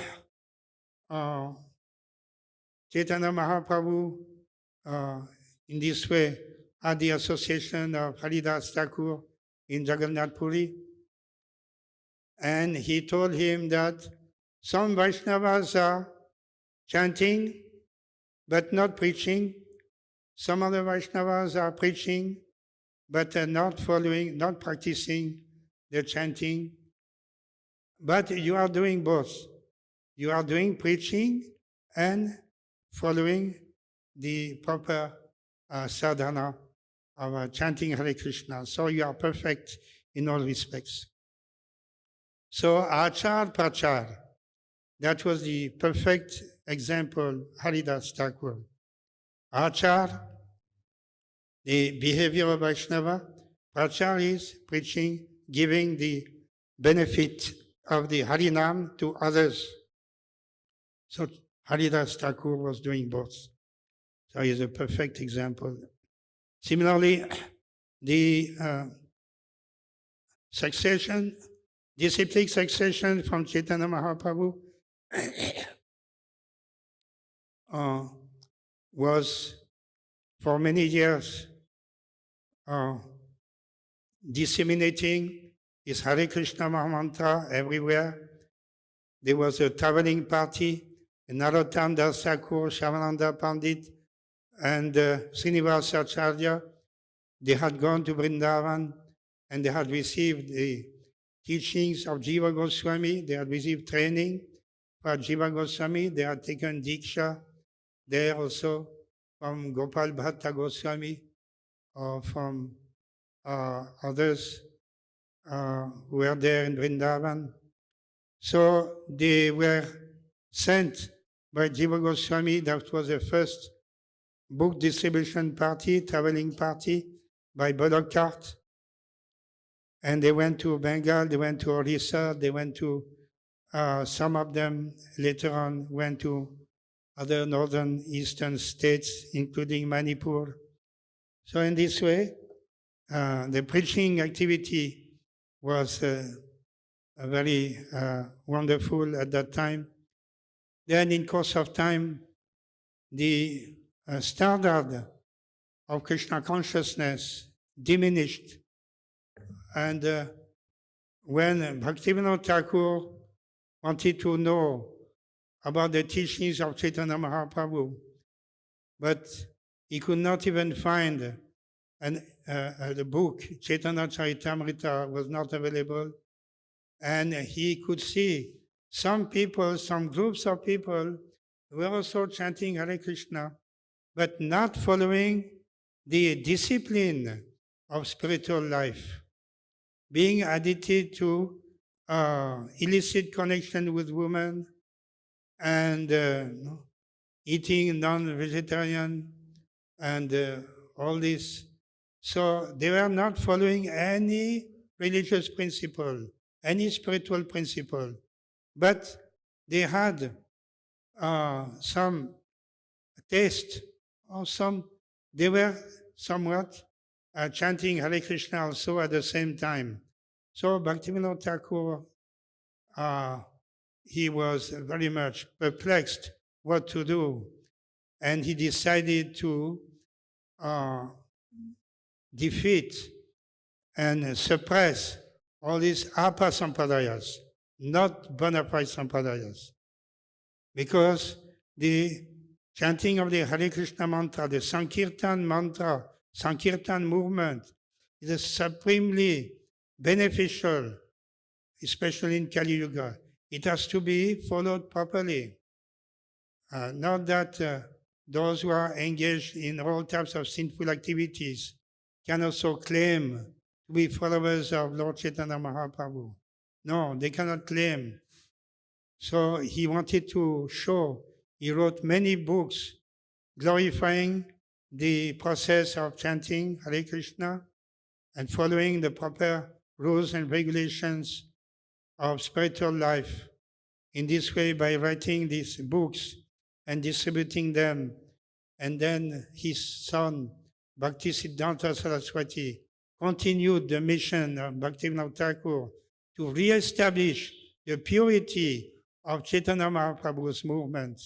Chaitanya Mahaprabhu, in this way, had the association of Haridas Thakur in Jagannath Puri, and he told him that some Vaishnavas are chanting but not preaching. Some other Vaishnavas are preaching but not following, not practicing the chanting. But you are doing both. You are doing preaching and following the proper sadhana of chanting Hare Krishna. So you are perfect in all respects. So Achar Prachar, that was the perfect example, Haridas Thakur. Achar, the behavior of Vaishnava. Prachar is preaching, giving the benefit of the Harinam to others. So Haridas Thakur was doing both. So he is a perfect example. Similarly, the succession, disciplic succession from Chaitanya Mahaprabhu was for many years disseminating his Hare Krishna Mahamantra everywhere. There was a traveling party, Narottam Das Thakur, Shavananda Pandit, and Srinivasa Acharya. They had gone to Vrindavan and they had received the teachings of Jiva Goswami. They had received training for Jiva Goswami. They had taken Diksha there also from Gopal Bhatta Goswami or from others who were there in Vrindavan. So they were sent by Jiva Goswami. That was the first book distribution party, traveling party by Bullock Cart. And they went to Bengal, they went to Orissa, they went to, some of them later on went to other northern eastern states, including Manipur. So in this way, the preaching activity was very wonderful at that time. Then in course of time, the standard of Krishna consciousness diminished. And when Bhaktivinoda Thakur wanted to know about the teachings of Chaitanya Mahaprabhu, but he could not even find the book. Chaitanya Charitamrita was not available. And he could see some people, some groups of people were also chanting Hare Krishna, but not following the discipline of spiritual life, being addicted to illicit connection with women and eating non-vegetarian and all this. So they were not following any religious principle, any spiritual principle, but they had some taste or they were somewhat chanting Hare Krishna also at the same time. So Bhaktivinoda Thakur, he was very much perplexed what to do, and he decided to defeat and suppress all these apa sampradayas, not bona fide sampradayas. Because the chanting of the Hare Krishna mantra, the Sankirtan mantra, Sankirtan movement is supremely beneficial, especially in Kali Yuga. It has to be followed properly. Not that those who are engaged in all types of sinful activities can also claim to be followers of Lord Chaitanya Mahaprabhu. No, they cannot claim. So he wanted to show, he wrote many books glorifying the process of chanting Hare Krishna and following the proper rules and regulations of spiritual life. In this way, by writing these books and distributing them, and then his son, Bhaktisiddhanta Saraswati, continued the mission of Bhaktivinoda Thakur to re-establish the purity of Chaitanya Mahaprabhu's movement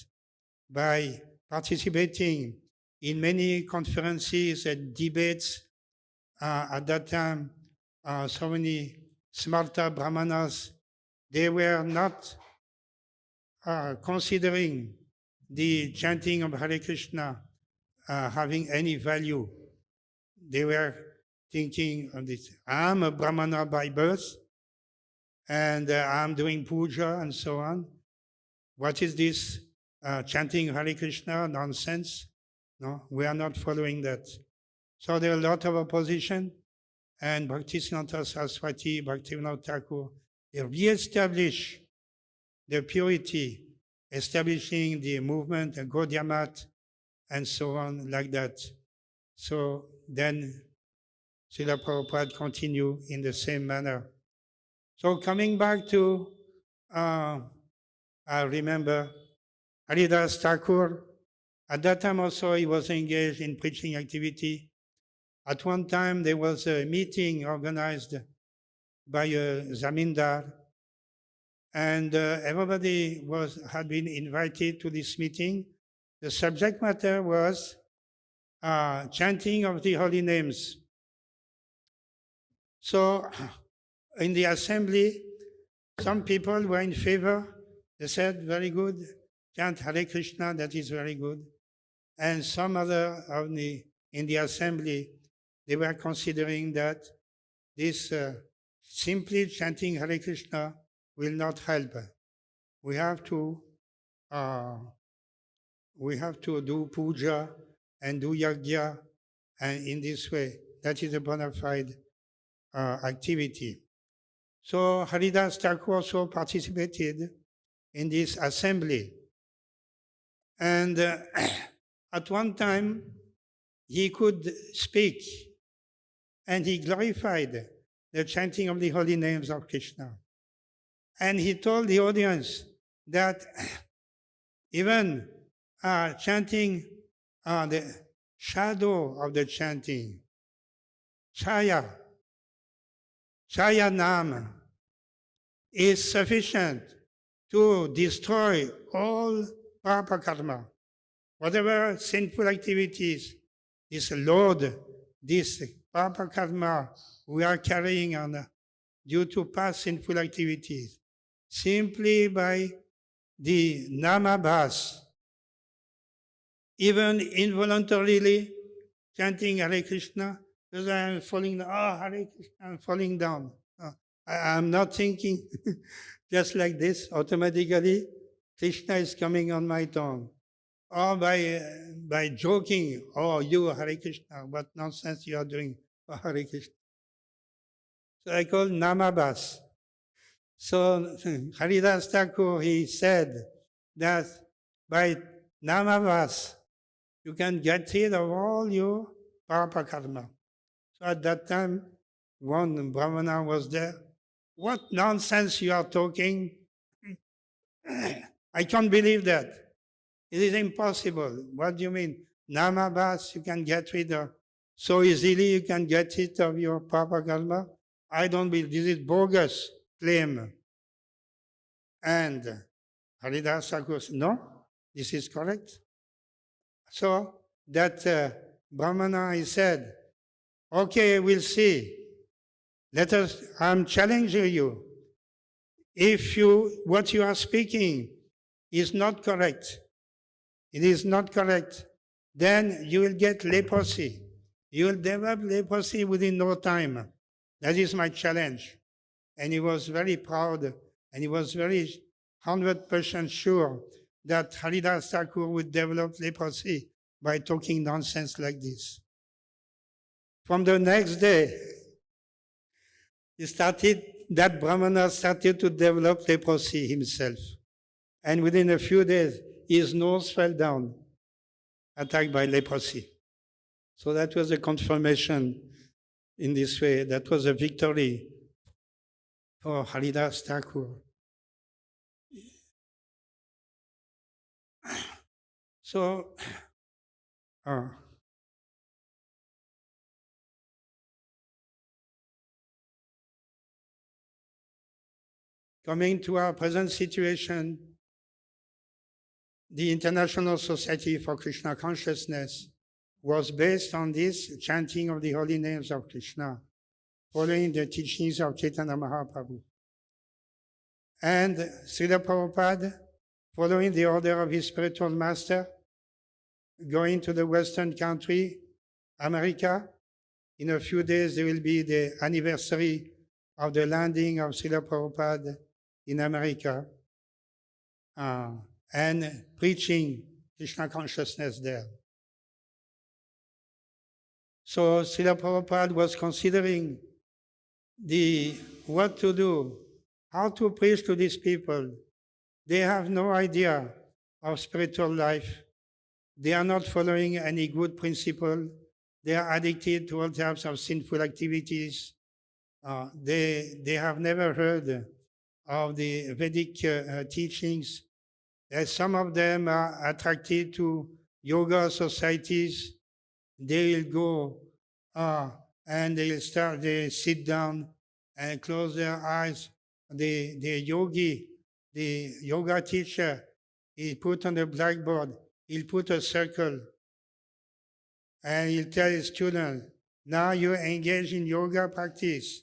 by participating in many conferences and debates. At that time, so many Smarta Brahmanas, they were not considering the chanting of Hare Krishna having any value. They were thinking of this, I'm a Brahmana by birth, and I'm doing puja and so on. What is this chanting Hare Krishna nonsense? No, we are not following that. So there are a lot of opposition, and Bhaktisiddhanta Saraswati, Bhaktivinoda Thakur, they re-establish the purity, establishing the movement, the Gaudiya Math, and so on, like that. So then Srila Prabhupada continued in the same manner. So coming back to, I remember Haridas Thakur, at that time also he was engaged in preaching activity. At one time there was a meeting organized by a zamindar, and everybody had been invited to this meeting. The subject matter was chanting of the holy names. So in the assembly, some people were in favor. They said, very good, chant Hare Krishna, that is very good. And some other in the assembly, they were considering that this simply chanting Hare Krishna will not help. We have to do puja and do yajna, and in this way, that is a bona fide activity. So Haridas Thakur also participated in this assembly. And at one time, he could speak, and he glorified the chanting of the holy names of Krishna. And he told the audience that even chanting the shadow of the chanting, Chaya, Chaya Nam, is sufficient to destroy all papa karma. Whatever sinful activities, this load, this papa karma we are carrying on due to past sinful activities, simply by the namabhas, even involuntarily chanting Hare Krishna, because I am falling down, Hare Krishna, I'm falling down. I'm not thinking just like this, automatically, Krishna is coming on my tongue. Or by joking, you Hare Krishna, what nonsense you are doing, Hare Krishna. So I call namabhas. So Haridas Thakur, he said that by namabhas, you can get rid of all your papa karma. So at that time, one Brahmana was there. What nonsense you are talking? I can't believe that. It is impossible. What do you mean? Namabhas, you can get rid of. So easily you can get rid of your papa karma? I don't believe. This is bogus claim. And Haridas Thakur said, no, this is correct. So that Brahmana, he said, okay, we'll see. I'm challenging you. If what you are speaking is not correct, it is not correct, then you will get leprosy. You will develop leprosy within no time. That is my challenge. And he was very proud, and he was very 100% sure that Haridas Thakur would develop leprosy by talking nonsense like this. From the next day, that Brahmana started to develop leprosy himself. And within a few days, his nose fell down, attacked by leprosy. So that was a confirmation in this way. That was a victory for Haridas Thakur. So, coming to our present situation, the International Society for Krishna Consciousness was based on this chanting of the holy names of Krishna, following the teachings of Chaitanya Mahaprabhu. And Srila Prabhupada, following the order of his spiritual master, going to the Western country, America. In a few days, there will be the anniversary of the landing of Srila Prabhupada in America, and preaching Krishna consciousness there. So Srila Prabhupada was considering what to do, how to preach to these people. They have no idea of spiritual life. They are not following any good principle. They are addicted to all types of sinful activities. They have never heard of the Vedic teachings. Some of them are attracted to yoga societies. They will go and they sit down and close their eyes. The yoga teacher, he put on the blackboard, he'll put a circle and he'll tell his students, now you engage in yoga practice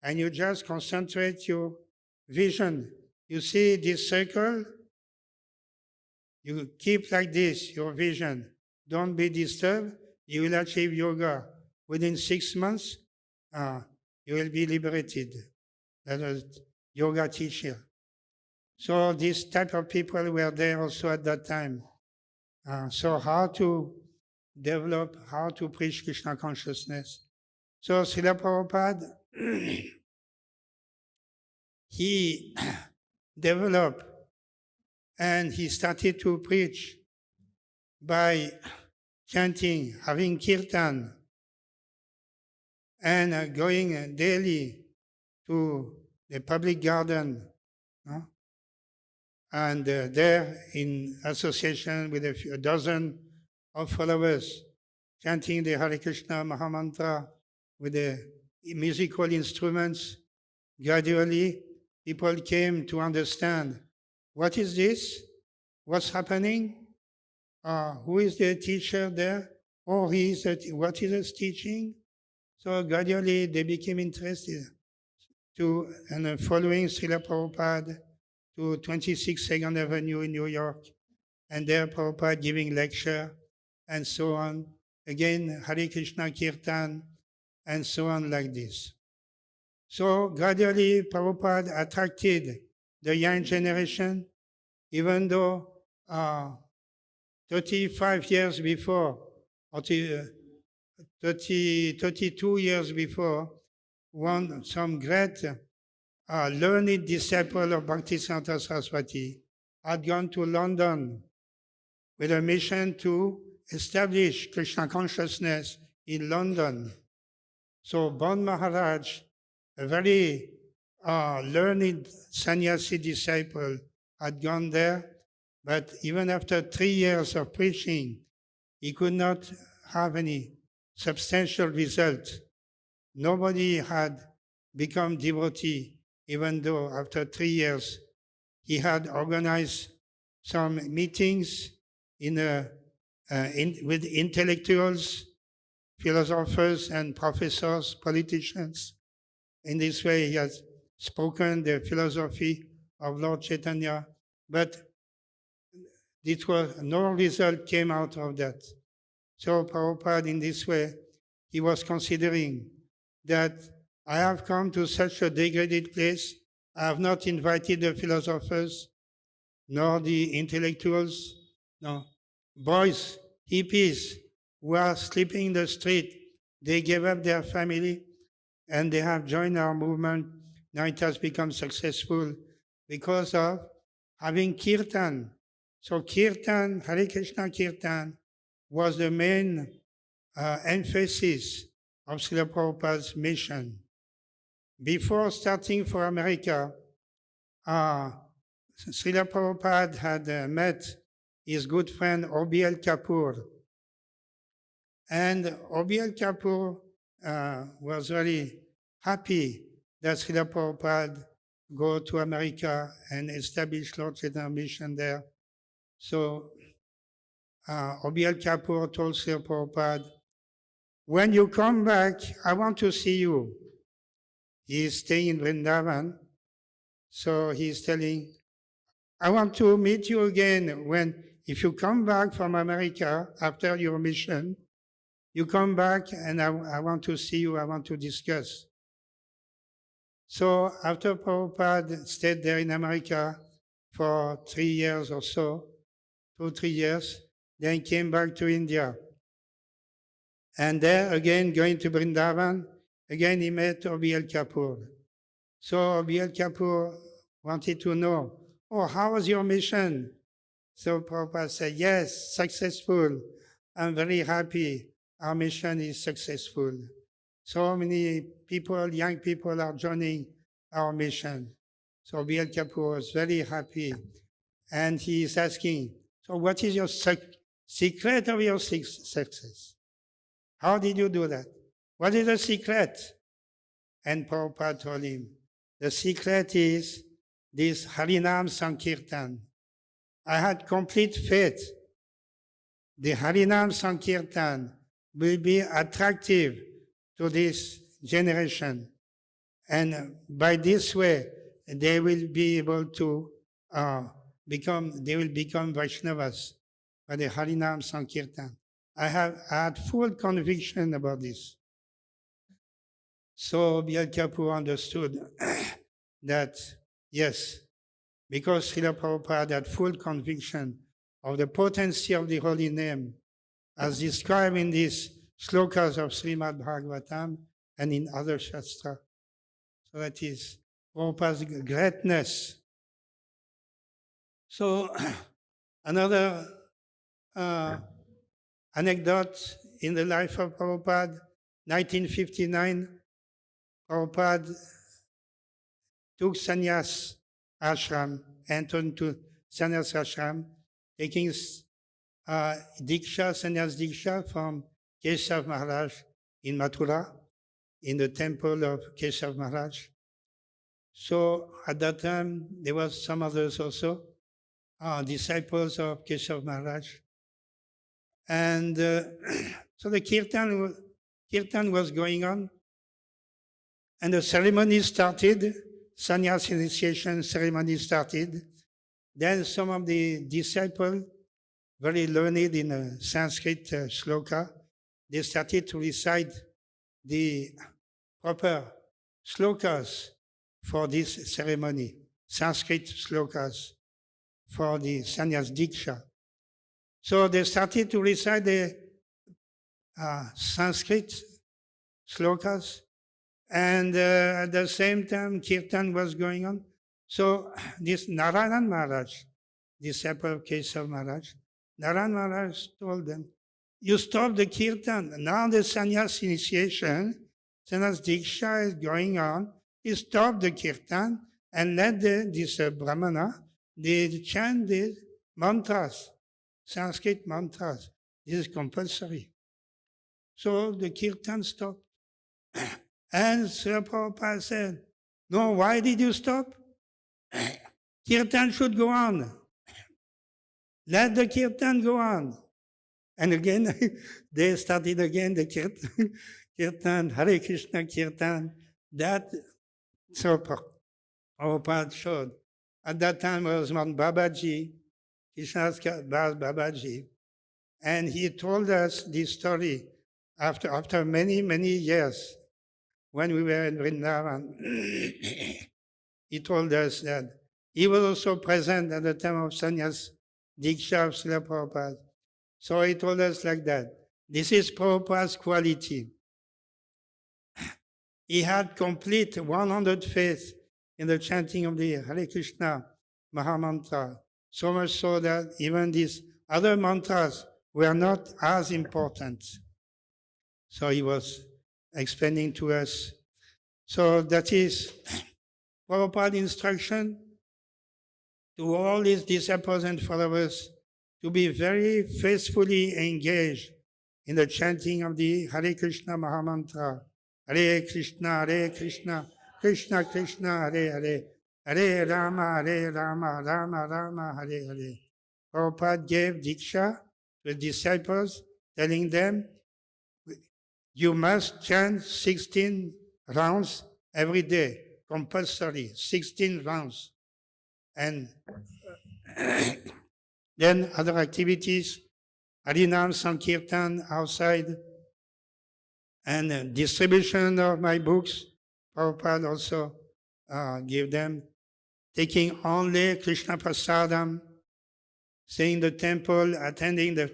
and you just concentrate your vision. You see this circle? You keep like this, your vision. Don't be disturbed. You will achieve yoga. Within 6 months, you will be liberated. That was yoga teacher. So this type of people were there also at that time. So how to develop, how to preach Krishna consciousness. So Srila Prabhupada, he developed and he started to preach by chanting, having kirtan, and going daily to the public garden, and there in association with a dozen of followers, chanting the Hare Krishna Mahamantra with the musical instruments, gradually people came to understand, what is this? What's happening? Who is the teacher there? What is his teaching? So gradually they became interested and following Srila Prabhupada to 26 2nd Avenue in New York, and there Prabhupada giving lecture and so on. Again, Hare Krishna Kirtan and so on like this. So gradually Prabhupada attracted the young generation, even though 35 years before, or 32 years before, some great learned disciple of Bhaktisiddhanta Saraswati had gone to London with a mission to establish Krishna consciousness in London. So Bon Maharaj, a very learned sannyasi disciple, had gone there, but even after 3 years of preaching, he could not have any substantial result. Nobody had become devotee, even though after 3 years he had organized some meetings with intellectuals, philosophers and professors, politicians. In this way he has spoken the philosophy of Lord Chaitanya, but no result came out of that. So Prabhupada, in this way, he was considering that I have come to such a degraded place. I have not invited the philosophers, nor the intellectuals, no. Boys, hippies, who are sleeping in the street, they gave up their family and they have joined our movement. Now it has become successful because of having kirtan. So kirtan, Hare Krishna Kirtan, was the main emphasis of Srila Prabhupada's mission. Before starting for America, Srila Prabhupada had met his good friend O.B.L. Kapoor. And O.B.L. Kapoor was very happy that Srila Prabhupada go to America and establish Lord Chaitanya mission there. So O.B.L. Kapoor told Srila Prabhupada, when you come back, I want to see you. He is staying in Vrindavan, so he is telling, I want to meet you again if you come back from America after your mission, you come back and I want to see you, I want to discuss. So after Prabhupada stayed there in America for 3 years or so, 2-3 years, then came back to India. And there again, going to Vrindavan, again he met O.B.L. Kapoor. So O.B.L. Kapoor wanted to know, how was your mission? So Prabhupada said, yes, successful. I'm very happy. Our mission is successful. So many people, young people are joining our mission. So O.B.L. Kapoor was very happy. And he is asking, so what is your secret of your success? How did you do that? What is the secret? And Prabhupada told him, the secret is this Harinam Sankirtan. I had complete faith. The Harinam Sankirtan will be attractive to this generation. And by this way, they will be able to become Vaishnavas by the Harinam Sankirtan. I had full conviction about this. So O.B.L. Kapoor understood that, yes, because Srila Prabhupada had full conviction of the potency of the holy name, as described in these slokas of Srimad Bhagavatam and in other Shastra. So that is Prabhupada's greatness. So another anecdote in the life of Prabhupada, 1959, Prabhupada took sannyas ashram and turned to sannyas ashram, taking sannyas diksha from Keshav Maharaj in Mathura, in the temple of Keshav Maharaj. So at that time, there was some others also, disciples of Keshav Maharaj. And so the kirtan was going on, and the ceremony started, sannyas initiation ceremony started. Then some of the disciples, very learned in a Sanskrit shloka, they started to recite the proper shlokas for this ceremony, Sanskrit shlokas for the sannyas diksha. So they started to recite the Sanskrit shlokas, and at the same time kirtan was going on. So this Narayan Maharaj, disciple of Keshav Maharaj, Narayan Maharaj told them, you stop the kirtan. Now the sannyas initiation, sannyas diksha is going on. You stop the kirtan and let this brahmana, they chant the mantras, Sanskrit mantras. This is compulsory. So the kirtan stopped. And Srila Prabhupada said, no, why did you stop? Kirtan should go on. Let the kirtan go on. And again, they started again the kirtan, Hare Krishna kirtan. That so Prabhupada showed. At that time was one Babaji, Krishna's Babaji, and he told us this story after many, many years when we were in Vrindavan. He told us that he was also present at the time of sannyas diksha of Srila Prabhupada. So he told us like that. This is Prabhupada's quality. He had complete 100 faith in the chanting of the Hare Krishna Mahamantra, so much so that even these other mantras were not as important. So he was explaining to us. So that is Prabhupada's instruction to all his disciples and followers to be very faithfully engaged in the chanting of the Hare Krishna Mahamantra. Hare Krishna, Krishna Krishna, Hare Hare, Hare Rama, Rama Rama, Hare Hare. Prabhupada gave Diksha to the disciples, telling them, you must chant 16 rounds every day, compulsory, 16 rounds. And then other activities, Harinam Sankirtan outside, and distribution of my books. Prabhupada also gave them, taking only Krishna Prasadam, staying in the temple, attending the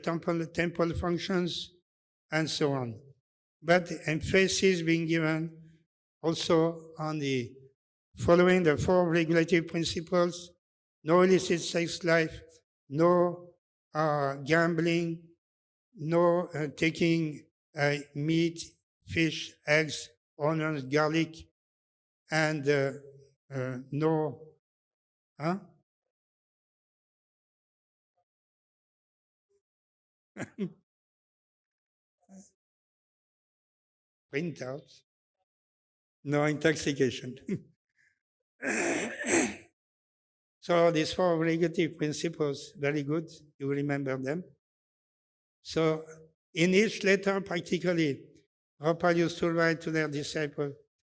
temple functions, and so on. But emphasis being given also on the following the 4 regulative principles: no illicit sex life, no gambling, no taking meat, fish, eggs, onions, garlic, and no printouts, no intoxication. So these 4 regulative principles, very good, you remember them. So in each letter, practically, Prabhupada used to write to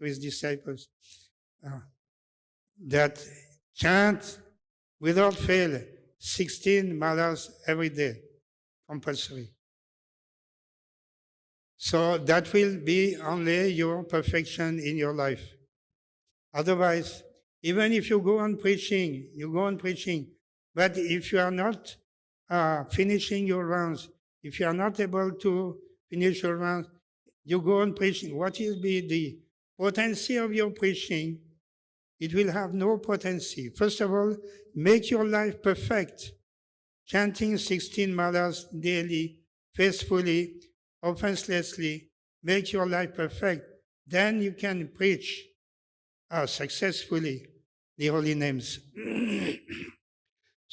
his disciples, that chant without fail 16 malas every day, compulsory. So that will be only your perfection in your life. Otherwise, even if you go on preaching, but if you are not finishing your rounds, if you are not able to finish your rounds, you go on preaching. What will be the potency of your preaching? It will have no potency. First of all, make your life perfect. Chanting 16 malas daily, faithfully, offenselessly, make your life perfect. Then you can preach successfully the holy names.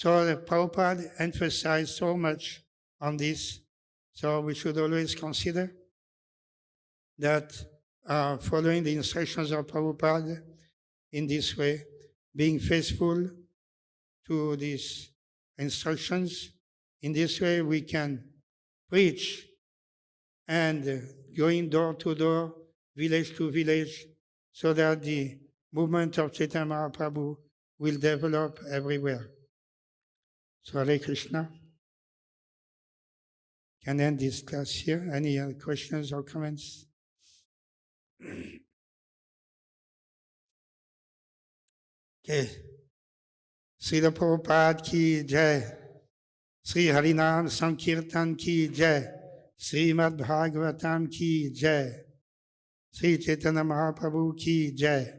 So the Prabhupada emphasized so much on this. So we should always consider that following the instructions of Prabhupada in this way, being faithful to these instructions, in this way we can preach and going door to door, village to village, so that the movement of Chaitanya Mahaprabhu will develop everywhere. So Hare Krishna. Can end this class here. Any other questions or comments? Okay. Srila Prabhupada ki jai. Sri Harinam Sankirtan ki jai. Srimad Bhagavatam ki jai. Sri Chaitanya Mahaprabhu ki jai.